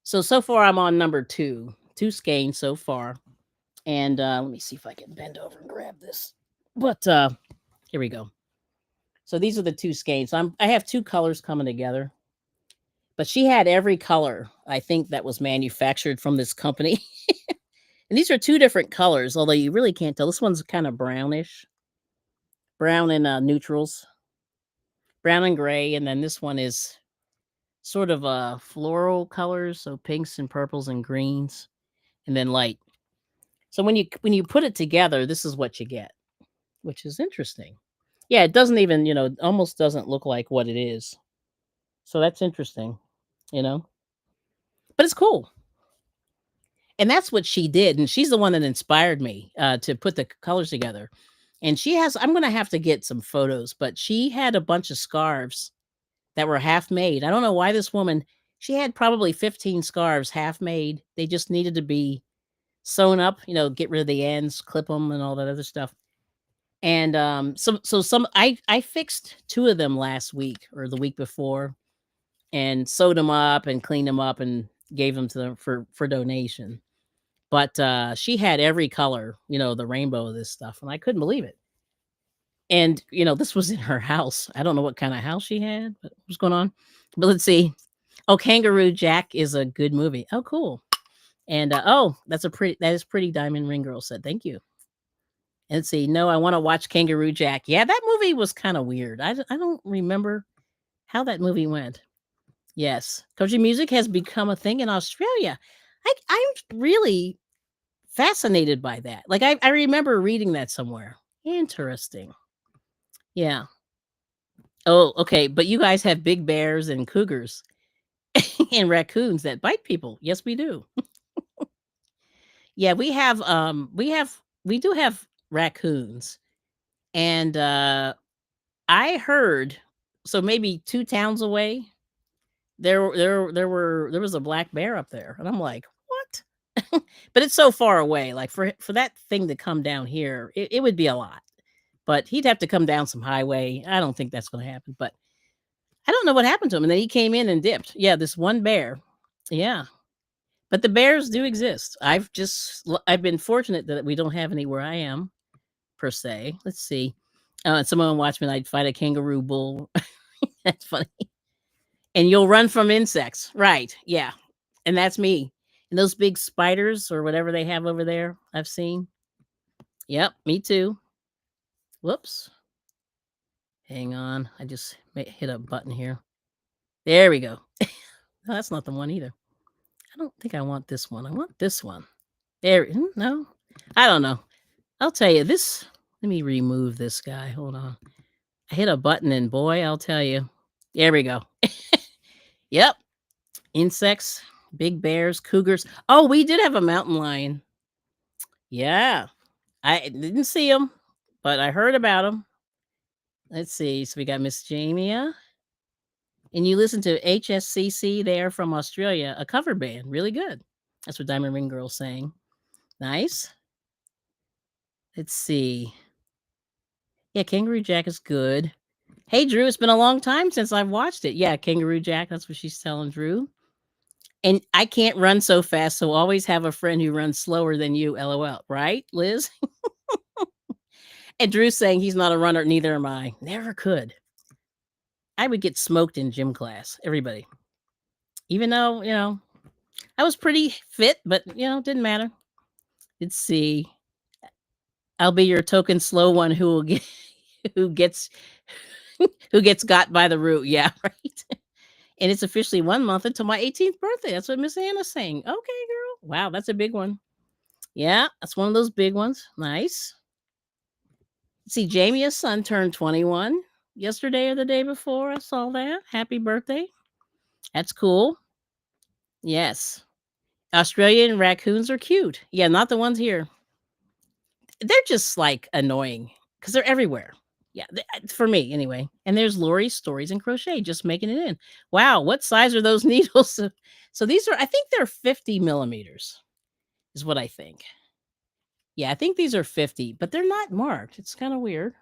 S1: So far I'm on number 2 skeins so far. And let me see if I can bend over and grab this. But here we go. So these are the 2 skeins. I have 2 colors coming together. But she had every color, I think, that was manufactured from this company. And these are 2 different colors, although you really can't tell. This one's kind of brownish, brown and neutrals, brown and gray. And then this one is sort of floral colors, so pinks and purples and greens, and then light. So when you put it together, this is what you get, which is interesting. Yeah, it doesn't even, almost doesn't look like what it is. So that's interesting, you know. But it's cool. And that's what she did, and she's the one that inspired me to put the colors together. And I'm gonna have to get some photos, but she had a bunch of scarves that were half made. I don't know why this woman, she had probably 15 scarves half made. They just needed to be sewn up, get rid of the ends, clip them, and all that other stuff. And I fixed 2 of them last week or the week before, and sewed them up and cleaned them up and gave them to them for donation. But she had every color, the rainbow of this stuff, and I couldn't believe it. And this was in her house. I don't know what kind of house she had, but what's going on? But let's see. Oh, Kangaroo Jack is a good movie. Oh, cool. And oh, that is pretty. Diamond Ring Girl said, "Thank you." And let's see. No, I want to watch Kangaroo Jack. Yeah, that movie was kind of weird. I don't remember how that movie went. Yes, country music has become a thing in Australia. I'm really fascinated by that. Like I remember reading that somewhere. Interesting. Yeah. Oh, okay. But you guys have big bears and cougars and raccoons that bite people. Yes, we do. Yeah, we do have raccoons. And I heard, so maybe 2 towns away, there was a black bear up there. And I'm like, "What?" But it's so far away. Like for that thing to come down here, it would be a lot. But he'd have to come down some highway. I don't think that's going to happen. But I don't know what happened to him. And then he came in and dipped. Yeah, this one bear. Yeah. But the bears do exist. I've been fortunate that we don't have any where I am per se. Let's see. Someone watched me. I'd fight a kangaroo bull. That's funny. And you'll run from insects. Right. Yeah. And that's me. And those big spiders or whatever they have over there, I've seen. Yep, me too. Whoops. Hang on. I just hit a button here. There we go. No, that's not the one either. I don't think I want this one. I want this one. No. I don't know. I'll tell you this. Let me remove this guy. Hold on. I hit a button and boy, I'll tell you. There we go. Yep. Insects, big bears, cougars. Oh, we did have a mountain lion. Yeah. I didn't see him, but I heard about him. Let's see. So we got Miss Jamia. And you listen to HSCC there from Australia, a cover band. Really good. That's what Diamond Ring Girl's saying. Nice. Let's see. Yeah, Kangaroo Jack is good. Hey, Drew, it's been a long time since I've watched it. Yeah, Kangaroo Jack. That's what she's telling Drew. And I can't run so fast, so always have a friend who runs slower than you, LOL. Right, Liz? And Drew's saying he's not a runner, neither am I. Never could. I would get smoked in gym class, everybody. Even though, I was pretty fit, but, didn't matter. Let's see. I'll be your token slow one who will get who gets who gets got by the root. Yeah, right. And it's officially 1 month until my 18th birthday. That's what Miss Anna's saying. Okay, girl. Wow, that's a big one. Yeah, that's one of those big ones. Nice. See, Jamia's son turned 21 yesterday or the day before. I saw that. Happy birthday. That's cool. Yes. Australian raccoons are cute. Yeah, not the ones here. They're just like annoying because they're everywhere. Yeah, for me anyway. And there's Lori's stories and crochet just making it in. Wow, what size are those needles? So these are, I think they're 50 millimeters, is what I think. Yeah, I think these are 50, but they're not marked. It's kind of weird.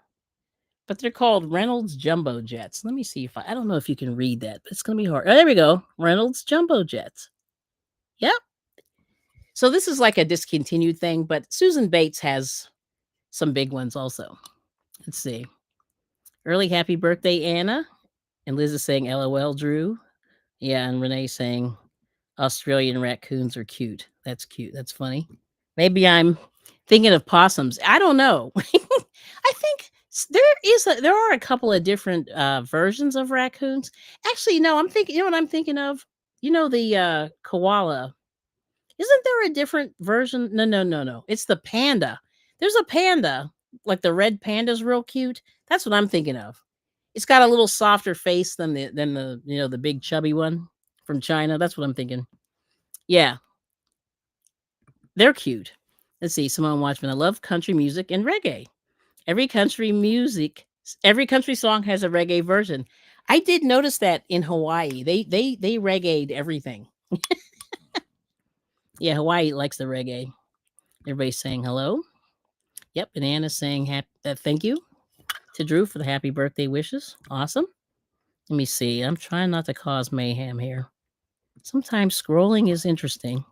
S1: But they're called Reynolds Jumbo Jets. Let me see if I don't know if you can read that, but it's going to be hard. Oh, there we go. Reynolds Jumbo Jets. Yep. So this is like a discontinued thing, but Susan Bates has some big ones also. Let's see. Early happy birthday, Anna. And Liz is saying, LOL, Drew. Yeah, and Renee saying, Australian raccoons are cute. That's cute. That's funny. Maybe I'm thinking of possums. I don't know. I think there are a couple of different versions of raccoons. Actually, no, I'm thinking. You know what I'm thinking of? You know the koala. Isn't there a different version? No, no, no, no. It's the panda. There's a panda, like the red panda's real cute. That's what I'm thinking of. It's got a little softer face than the the big chubby one from China. That's what I'm thinking. Yeah, they're cute. Let's see. Simone Watchman. I love country music and reggae. Every country music, every country song has a reggae version. I did notice that in Hawaii. They reggae'd everything. Yeah, Hawaii likes the reggae. Everybody's saying hello. Yep, and Anna's saying thank you to Drew for the happy birthday wishes. Awesome. Let me see. I'm trying not to cause mayhem here. Sometimes scrolling is interesting.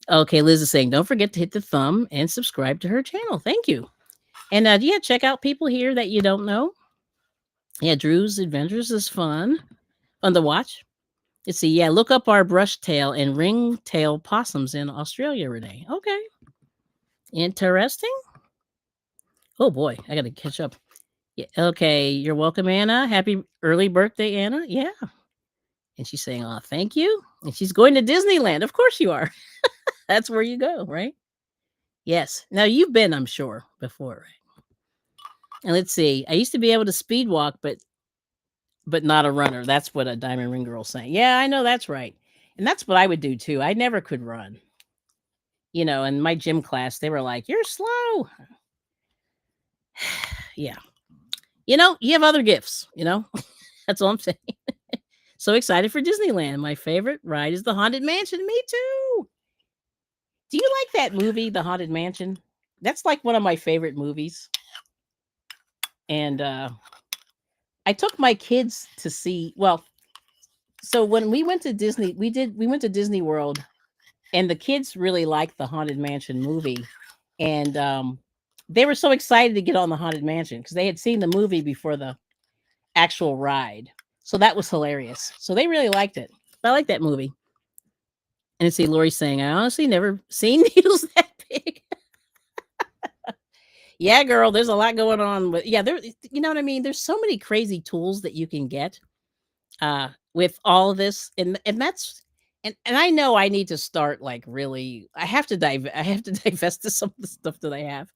S1: Okay, Liz is saying, don't forget to hit the thumb and subscribe to her channel. Thank you. And yeah, check out people here that you don't know. Yeah, Drew's Adventures is fun to watch. Let's see. Yeah, look up our brush tail and ringtail possums in Australia, Renee. Okay. Interesting. Oh boy, I got to catch up. Yeah, okay, you're welcome, Anna. Happy early birthday, Anna. Yeah. And she's saying, oh, thank you. And she's going to Disneyland. Of course you are. That's where you go, right? Yes. Now you've been, I'm sure, before, right? And let's see. I used to be able to speed walk, but not a runner. That's what a Diamond Ring Girl's saying. Yeah, I know that's right. And that's what I would do too. I never could run. You know, in my gym class, they were like, you're slow. Yeah. You know, you have other gifts, you know? That's all I'm saying. So excited for Disneyland. My favorite ride is the Haunted Mansion. Me too. Do you like that movie, The Haunted Mansion? That's like one of my favorite movies. And I took my kids to see, well, so when we went to Disney, we went to Disney World, and the kids really liked the Haunted Mansion movie. And they were so excited to get on the Haunted Mansion because they had seen the movie before the actual ride. So that was hilarious. So they really liked it. I like that movie. And see Lori saying, I honestly never seen needles that big. Yeah, girl, there's a lot going on. But yeah, there, you know what I mean? There's so many crazy tools that you can get with all of this. And that's and I know I need to start like really I have to divest to some of the stuff that I have.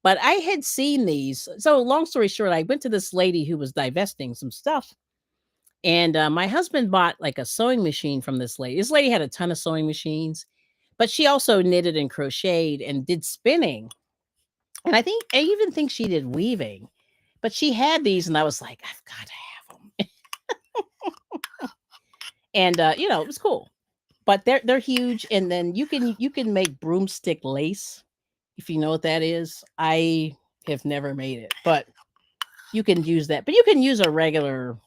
S1: But I had seen these. So long story short, I went to this lady who was divesting some stuff. And my husband bought like a sewing machine from this lady. This lady had a ton of sewing machines, but she also knitted and crocheted and did spinning. And I even think she did weaving. But she had these, and I was like, I've got to have them. And you know, it was cool. But they're huge, and then you can make broomstick lace, if you know what that is. I have never made it, but you can use that. But you can use a regular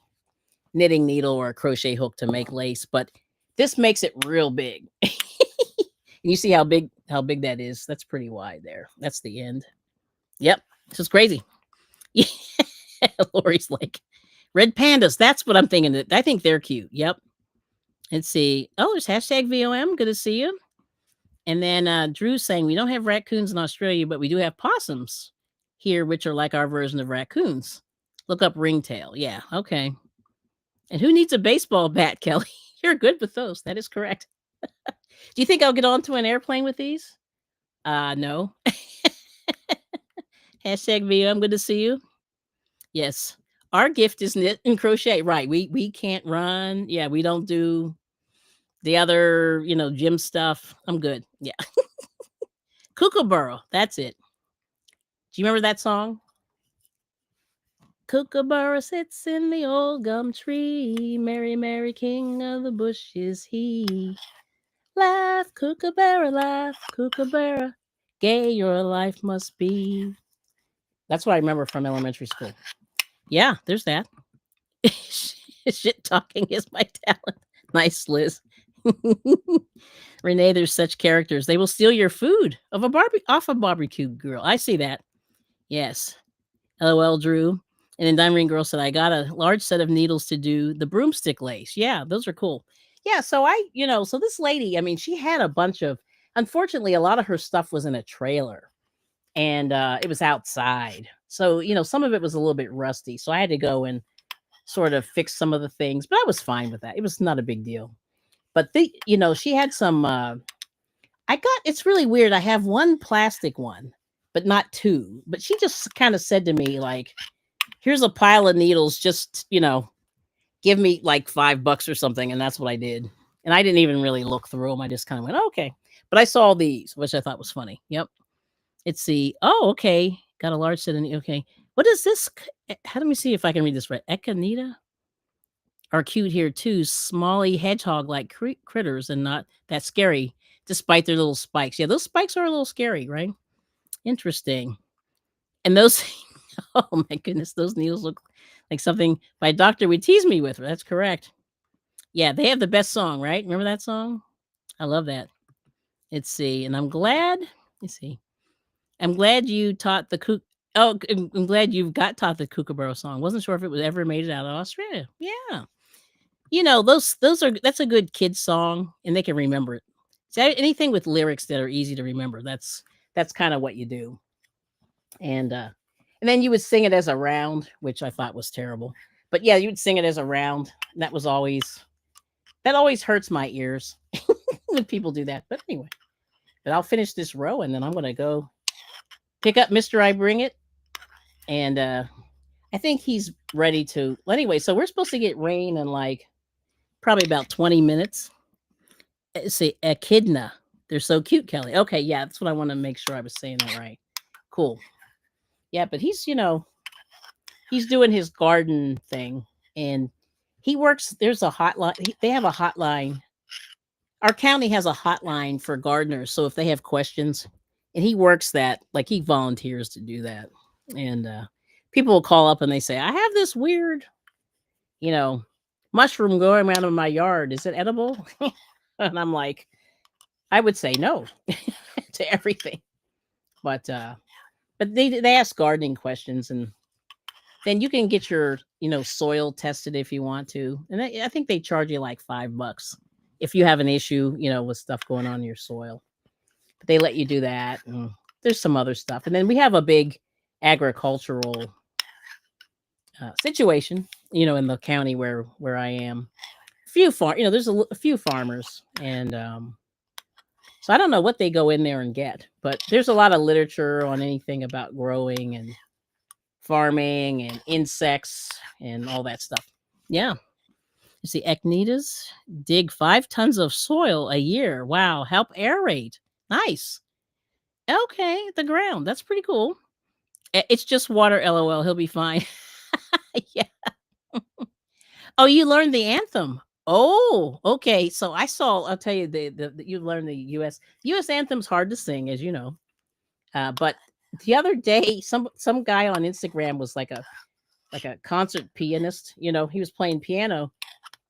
S1: knitting needle or a crochet hook to make lace, but this makes it real big. And you see how big that is? That's pretty wide there. That's the end. Yep. This is crazy. Yeah. Lori's like, red pandas. That's what I'm thinking. I think they're cute. Yep. Let's see. Oh, there's hashtag VOM. Good to see you. And then Drew saying, we don't have raccoons in Australia, but we do have possums here, which are like our version of raccoons. Look up ringtail. Yeah, okay. And who needs a baseball bat, Kelly? You're good with those. That is correct. Do you think I'll get onto an airplane with these? No. Hashtag Vio, I'm good to see you. Yes. Our gift is knit and crochet. Right. We can't run. Yeah, we don't do the other, gym stuff. I'm good. Yeah. Kookaburra. That's it. Do you remember that song? Kookaburra sits in the old gum tree. Merry, merry king of the bush is he. Laugh, kookaburra. Gay your life must be. That's what I remember from elementary school. Yeah, there's that. Shit talking is my talent. Nice, Liz. Renee, there's such characters. They will steal your food off a barbecue grill. I see that. Yes. LOL, Drew. And then Diamond Girl said, I got a large set of needles to do the broomstick lace. Yeah, those are cool. Yeah, so so this lady, I mean, she had a bunch of, unfortunately, a lot of her stuff was in a trailer and it was outside. So, some of it was a little bit rusty. So I had to go and sort of fix some of the things, but I was fine with that. It was not a big deal. But she had some, it's really weird. I have one plastic one, but not two. But she just kind of said to me, like, here's a pile of needles. Just, give me like $5 or something. And that's what I did. And I didn't even really look through them. I just kind of went, okay. But I saw these, which I thought was funny. Yep. It's okay. Got a large set of, okay. What is this? How do we see if I can read this right? Echinida are cute here too. Smally hedgehog like critters and not that scary, despite their little spikes. Yeah, those spikes are a little scary, right? Interesting. And those, oh my goodness, those needles look like something my doctor would tease me with. That's correct. Yeah, they have the best song, right? Remember that song? I love that. Let's see. And I'm glad, let's see. I'm glad you taught the Oh, I'm glad you got taught the Kookaburra song. Wasn't sure if it was ever made it out of Australia. Yeah. That's a good kid song and they can remember it. So anything with lyrics that are easy to remember, that's kind of what you do. And then you would sing it as a round, which I thought was terrible. But yeah, you would sing it as a round. That always hurts my ears when people do that. But anyway, I'll finish this row and then I'm going to go pick up Mr. I Bring It. And I think he's ready to. Well, anyway, so we're supposed to get rain in like probably about 20 minutes. Let's see, echidna. They're so cute, Kelly. Okay, yeah, that's what I want to make sure I was saying that right. Cool. Yeah, but he's doing his garden thing and he works. There's a hotline. They have a hotline. Our county has a hotline for gardeners. So if they have questions, and he works that, like he volunteers to do that. And people will call up and they say, I have this weird, mushroom growing around in my yard. Is it edible? And I'm like, I would say no to everything. But they ask gardening questions and then you can get your, soil tested if you want to. And I think they charge you like $5 if you have an issue, with stuff going on in your soil. But they let you do that. And there's some other stuff. And then we have a big agricultural situation, in the county where I am. There's a few farmers. And so I don't know what they go in there and get. But there's a lot of literature on anything about growing and farming and insects and all that stuff. Yeah. You see, echinitas dig 5 tons of soil a year. Wow. Help aerate. Nice. Okay. The ground. That's pretty cool. It's just water. LOL. He'll be fine. Yeah. Oh, you learned the anthem. Oh, okay. So I'll tell you you learned the US anthem's hard to sing, as you know. But the other day, some guy on Instagram was like a concert pianist. He was playing piano,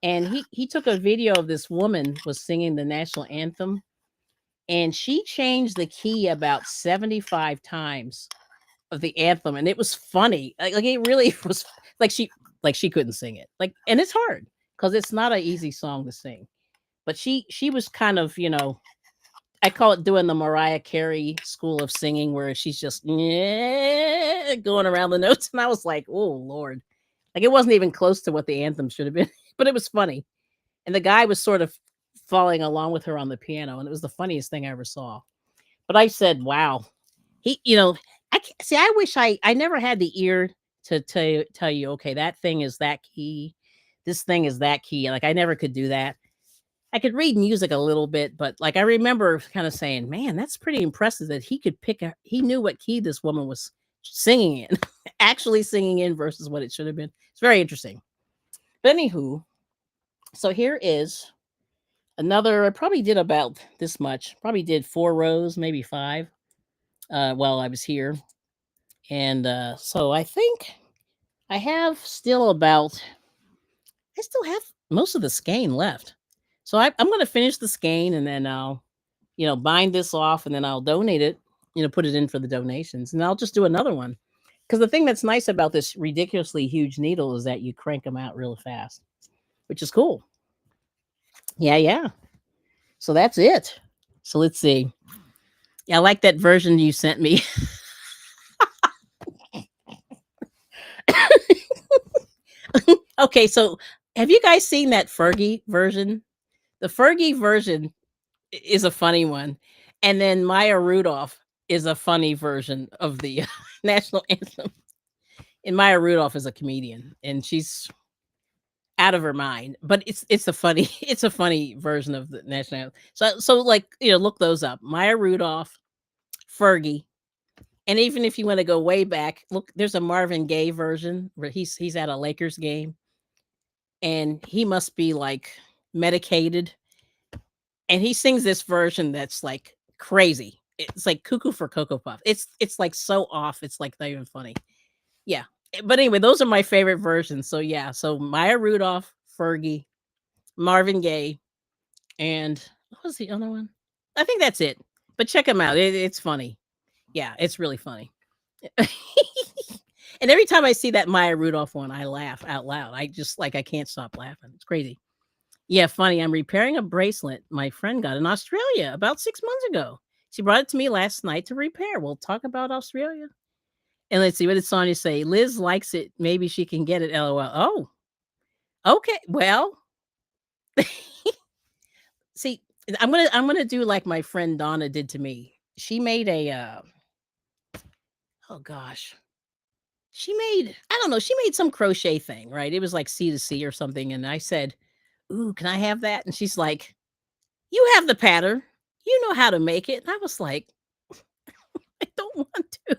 S1: and he took a video of this woman was singing the national anthem, and she changed the key about 75 times of the anthem, and it was funny. Like it really was like she couldn't sing it. And it's hard because it's not an easy song to sing. But she was kind of I call it doing the Mariah Carey school of singing, where she's just going around the notes, and I was like, "Oh Lord!" Like it wasn't even close to what the anthem should have been, but it was funny. And the guy was sort of following along with her on the piano, and it was the funniest thing I ever saw. But I said, "Wow, he," see. I wish I never had the ear to tell you, okay, that thing is that key, this thing is that key. Like I never could do that. I could read music a little bit, but like I remember kind of saying, "Man, that's pretty impressive that he could pick a he knew what key this woman was singing in, actually singing in versus what it should have been." It's very interesting. But anywho, so here is another. I probably did about this much. Probably did 4 rows, maybe five, while I was here, and so I think I have still about. I still have most of the skein left. So I'm going to finish the skein and then I'll, bind this off and then I'll donate it, put it in for the donations and I'll just do another one. Because the thing that's nice about this ridiculously huge needle is that you crank them out real fast, which is cool. Yeah, yeah. So that's it. So let's see. Yeah, I like that version you sent me. Okay, so have you guys seen that Fergie version? The Fergie version is a funny one. And then Maya Rudolph is a funny version of the national anthem. And Maya Rudolph is a comedian and she's out of her mind, but it's a funny it's a funny version of the national anthem. So like, look those up. Maya Rudolph, Fergie, and even if you want to go way back, look, there's a Marvin Gaye version where he's at a Lakers game and he must be like medicated and he sings this version that's like crazy. It's like cuckoo for Cocoa Puff. It's like so off. It's like not even funny. Yeah. But anyway, those are my favorite versions. So yeah. So Maya Rudolph, Fergie, Marvin Gaye, and what was the other one? I think that's it. But check them out. It's funny. Yeah, it's really funny. And every time I see that Maya Rudolph one, I laugh out loud. I just like I can't stop laughing. It's crazy. Yeah, funny. I'm repairing a bracelet my friend got in Australia about 6 months ago. She brought it to me last night to repair. We'll talk about Australia. And let's see, what did Sonia say? Liz likes it. Maybe she can get it. LOL. Oh, okay. Well, see, I'm gonna do like my friend Donna did to me. She made a oh gosh. She made, I don't know, she made some crochet thing, right? It was like C to C or something. And I said, "Ooh, can I have that?" And she's like, "You have the pattern. You know how to make it." And I was like, "I don't want to."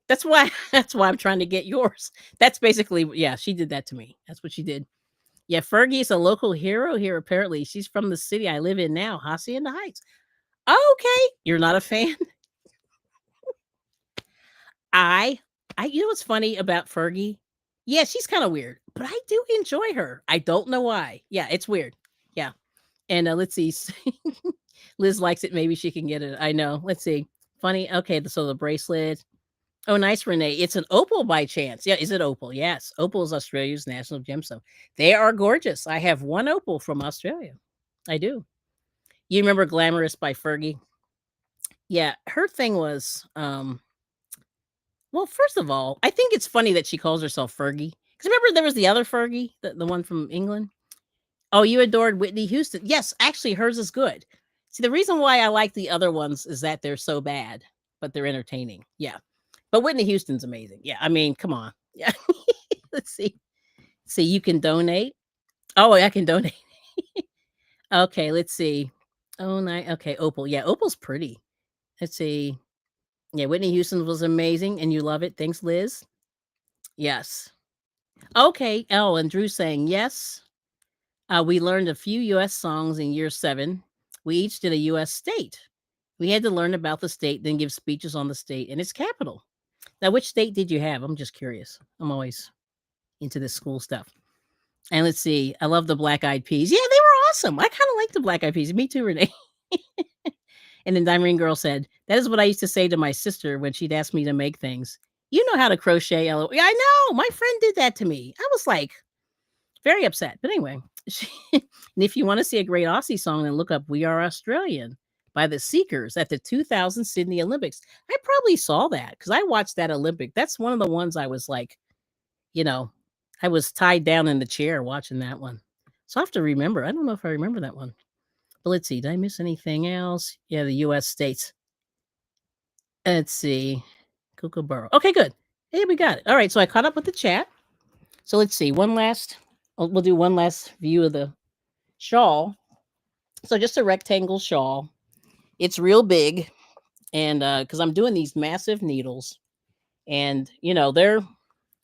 S1: That's why I'm trying to get yours. That's basically, yeah, she did that to me. That's what she did. Yeah, Fergie is a local hero here, apparently. She's from the city I live in now, Hacienda Heights. Okay. You're not a fan? I you know what's funny about Fergie? Yeah, she's kind of weird, but I do enjoy her. I don't know why. Yeah, it's weird. Yeah. And let's see. Liz likes it. Maybe she can get it. I know. Let's see. Funny. Okay, so the bracelet. Oh, nice, Renee. It's an opal by chance. Yeah, is it opal? Yes. Opal is Australia's national gemstone. They are gorgeous. I have one opal from Australia. I do. You remember Glamorous by Fergie? Yeah, her thing was well, first of all, I think it's funny that she calls herself Fergie. Because remember there was the other Fergie, the one from England? Oh, you adored Whitney Houston. Yes, actually hers is good. See, the reason why I like the other ones is that they're so bad, but they're entertaining. Yeah. But Whitney Houston's amazing. Yeah, I mean, come on. Yeah. Let's see. See, you can donate. Oh, I can donate. Okay, let's see. Oh, nice. Okay, Opal. Yeah, Opal's pretty. Let's see. Yeah, Whitney Houston was amazing, and you love it. Thanks, Liz. Yes. Okay. Oh, and Drew saying yes. We learned a few U.S. songs in year 7. We each did a U.S. state. We had to learn about the state, then give speeches on the state and its capital. Now, which state did you have? I'm just curious. I'm always into this school stuff. And let's see. I love the Black Eyed Peas. Yeah, they were awesome. I kind of like the Black Eyed Peas. Me too, Renee. And then Diamond Girl said, "That is what I used to say to my sister when she'd ask me to make things. You know how to crochet." LOL. Yeah, I know. My friend did that to me. I was like very upset. But anyway, and if you want to see a great Aussie song, then look up "We Are Australian" by the Seekers at the 2000 Sydney Olympics. I probably saw that because I watched that Olympic. That's one of the ones I was like, you know, I was tied down in the chair watching that one. So I have to remember. I don't know if I remember that one. But let's see. Did I miss anything else? Yeah, the U.S. states. Let's see. Kookaburra. Okay, good. Hey, we got it. All right. So I caught up with the chat. So let's see. We'll do one last view of the shawl. So just a rectangle shawl. It's real big. And because I'm doing these massive needles. And, they're,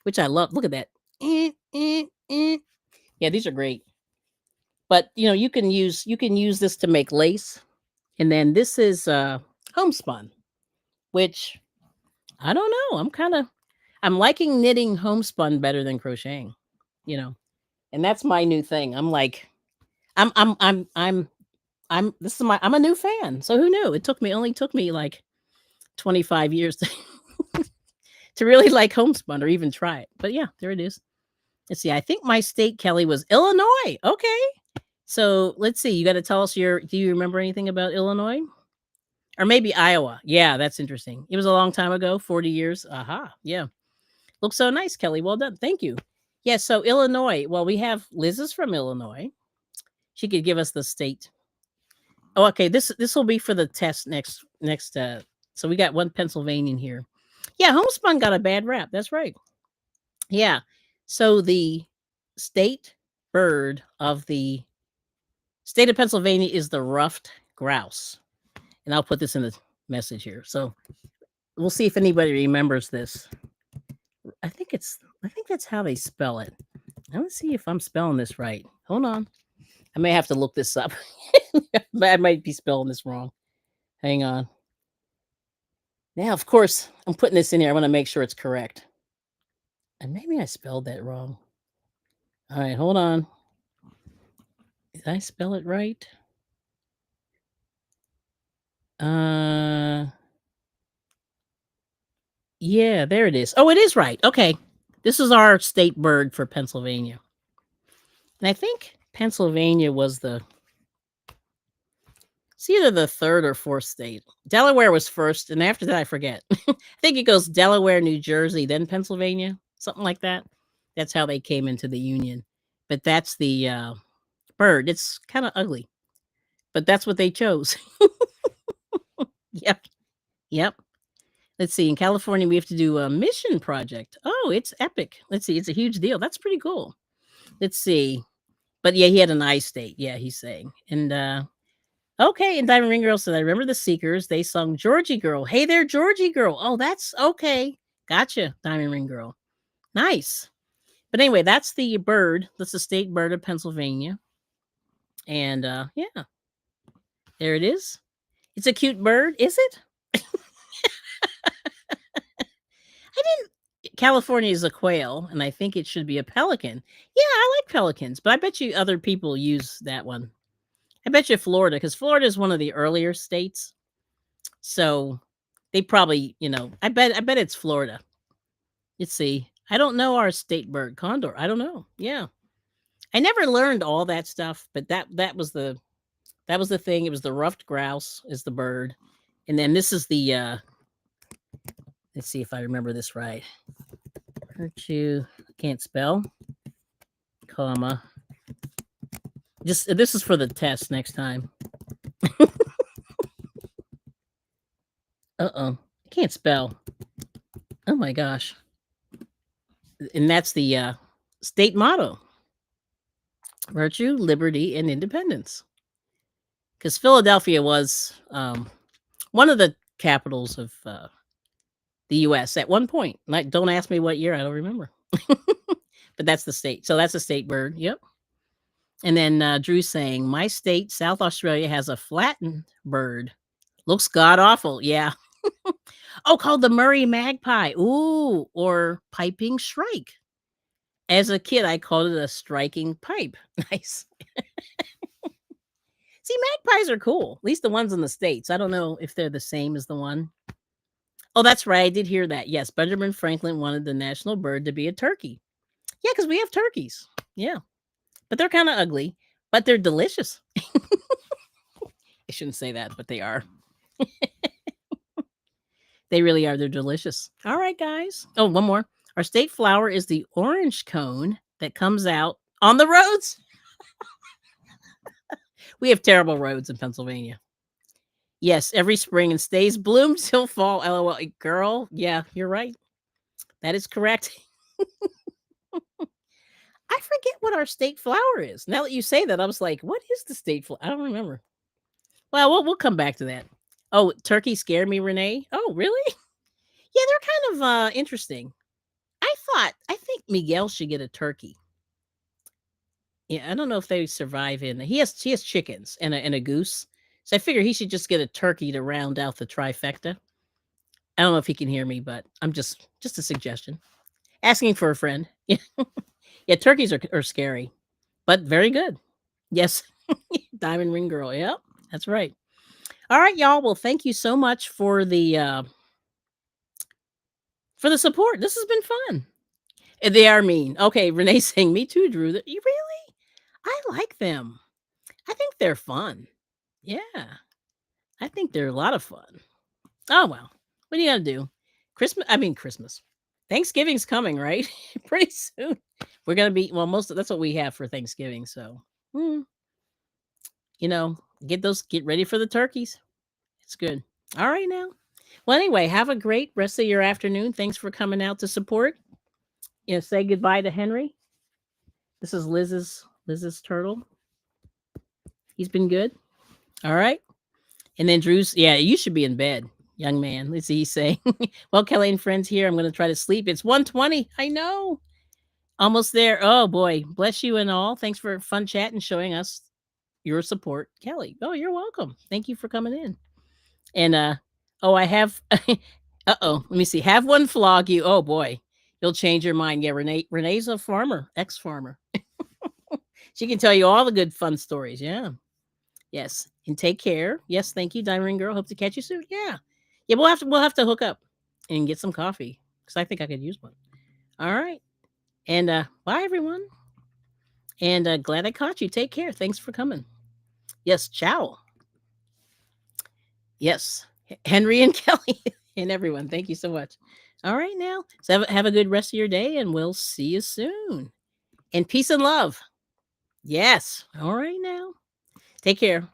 S1: which I love. Look at that. Yeah, these are great. But, you can use this to make lace. And then this is homespun, which I don't know. I'm liking knitting homespun better than crocheting, you know. And that's my new thing. I'm like I'm a new fan. So who knew? Only took me like 25 years to really like homespun or even try it. But yeah, there it is. Let's see. I think my state, Kelly, was Illinois. Okay. So let's see. You got to tell us do you remember anything about Illinois? Or maybe Iowa. Yeah, that's interesting. It was a long time ago, 40 years. Aha. Yeah. Looks so nice, Kelly. Well done. Thank you. Yeah, so Illinois. Well, we have Liz is from Illinois. She could give us the state. Oh, okay. This will be for the test next so we got one Pennsylvanian here. Yeah, homespun got a bad rap. That's right. Yeah. So the state bird of the state of Pennsylvania is the ruffed grouse. And I'll put this in the message here. So we'll see if anybody remembers this. I think that's how they spell it. Let's see if I'm spelling this right. Hold on. I may have to look this up. I might be spelling this wrong. Hang on. Now, of course, I'm putting this in here. I want to make sure it's correct. And maybe I spelled that wrong. All right, hold on. Did I spell it right? Yeah, there it is. Oh, it is right. Okay. This is our state bird for Pennsylvania. And I think Pennsylvania was it's either the third or fourth state. Delaware was first, and after that, I forget. I think it goes Delaware, New Jersey, then Pennsylvania, something like that. That's how they came into the Union. But that's the bird. It's kind of ugly, but that's what they chose. Yep. Yep. Let's see. In California, we have to do a mission project. Oh, it's epic. Let's see. It's a huge deal. That's pretty cool. Let's see. But yeah, he had an I state. Yeah, he's saying. And okay, and Diamond Ring Girl said, I remember the Seekers. They sung Georgie Girl. Hey there, Georgie Girl. Oh, that's okay. Gotcha, Diamond Ring Girl. Nice. But anyway, that's the bird. That's the state bird of Pennsylvania. And yeah, there it is. It's a cute bird, is it? I didn't. California is a quail, and I think it should be a pelican. Yeah, I like pelicans, but I bet you other people use that one. I bet you Florida, because Florida is one of the earlier states. So they probably, I bet it's Florida. Let's see. I don't know our state bird, condor. I don't know. Yeah. I never learned all that stuff, but that was the thing. It was the ruffed grouse is the bird. And then this is the let's see if I remember this right. Virtue, can't spell, comma. Just this is for the test next time. I can't spell. Oh my gosh. And that's the state motto. Virtue, liberty, and independence. Because Philadelphia was one of the capitals of the U.S. at one point. Don't ask me what year. I don't remember. But that's the state. So that's a state bird. Yep. And then Drew's saying, my state, South Australia, has a flattened bird. Looks god awful. Yeah. Oh, called the Murray magpie. Ooh, or piping shrike. As a kid, I called it a striking pipe. Nice. See, magpies are cool. At least the ones in the States. I don't know if they're the same as the one. Oh, that's right. I did hear that. Yes, Benjamin Franklin wanted the national bird to be a turkey. Yeah, because we have turkeys. Yeah. But they're kind of ugly, but they're delicious. I shouldn't say that, but they are. They really are. They're delicious. All right, guys. Oh, one more. Our state flower is the orange cone that comes out on the roads. We have terrible roads in Pennsylvania. Yes, every spring and stays bloomed till fall. LOL. Girl, yeah, you're right. That is correct. I forget what our state flower is. Now that you say that, I was like, what is the state flower? I don't remember. Well, we'll come back to that. Oh, turkey scared me, Renee. Oh, really? Yeah, they're kind of interesting. I think Miguel should get a turkey. Yeah, I don't know if they survive in. He has chickens and a goose. So I figure he should just get a turkey to round out the trifecta. I don't know if he can hear me, but I'm just a suggestion. Asking for a friend. Yeah. Yeah, turkeys are scary, but very good. Yes. Diamond ring girl. Yep. That's right. All right, y'all. Well, thank you so much for the support. This has been fun. They are mean. Okay, Renee's saying me too, Drew. You really? I like them. I think they're fun. Yeah. I think they're a lot of fun. Oh well. What are you gonna do? Christmas. Thanksgiving's coming, right? Pretty soon. We're gonna be that's what we have for Thanksgiving. So you know, get ready for the turkeys. It's good. All right now. Well, anyway, have a great rest of your afternoon. Thanks for coming out to support. Say goodbye to Henry. This is Liz's turtle. He's been good. All right. And then Drew's, yeah, you should be in bed, young man. Let's see, he's saying. Well, Kelly and friends here. I'm going to try to sleep. It's 1:20. I know. Almost there. Oh boy. Bless you and all. Thanks for fun chat and showing us your support, Kelly. Oh, you're welcome. Thank you for coming in. And I have let me see. Have one flog you. Oh boy. You'll change your mind. Yeah, Renee's a farmer, ex-farmer. She can tell you all the good fun stories. Yeah. Yes. And take care. Yes, thank you, Diamond Ring Girl. Hope to catch you soon. Yeah. Yeah, we'll have to hook up and get some coffee. Because I think I could use one. All right. And bye everyone. And glad I caught you. Take care. Thanks for coming. Yes, ciao. Yes. Henry and Kelly and everyone. Thank you so much. All right now. So have a good rest of your day and we'll see you soon. And peace and love. Yes. All right now. Take care.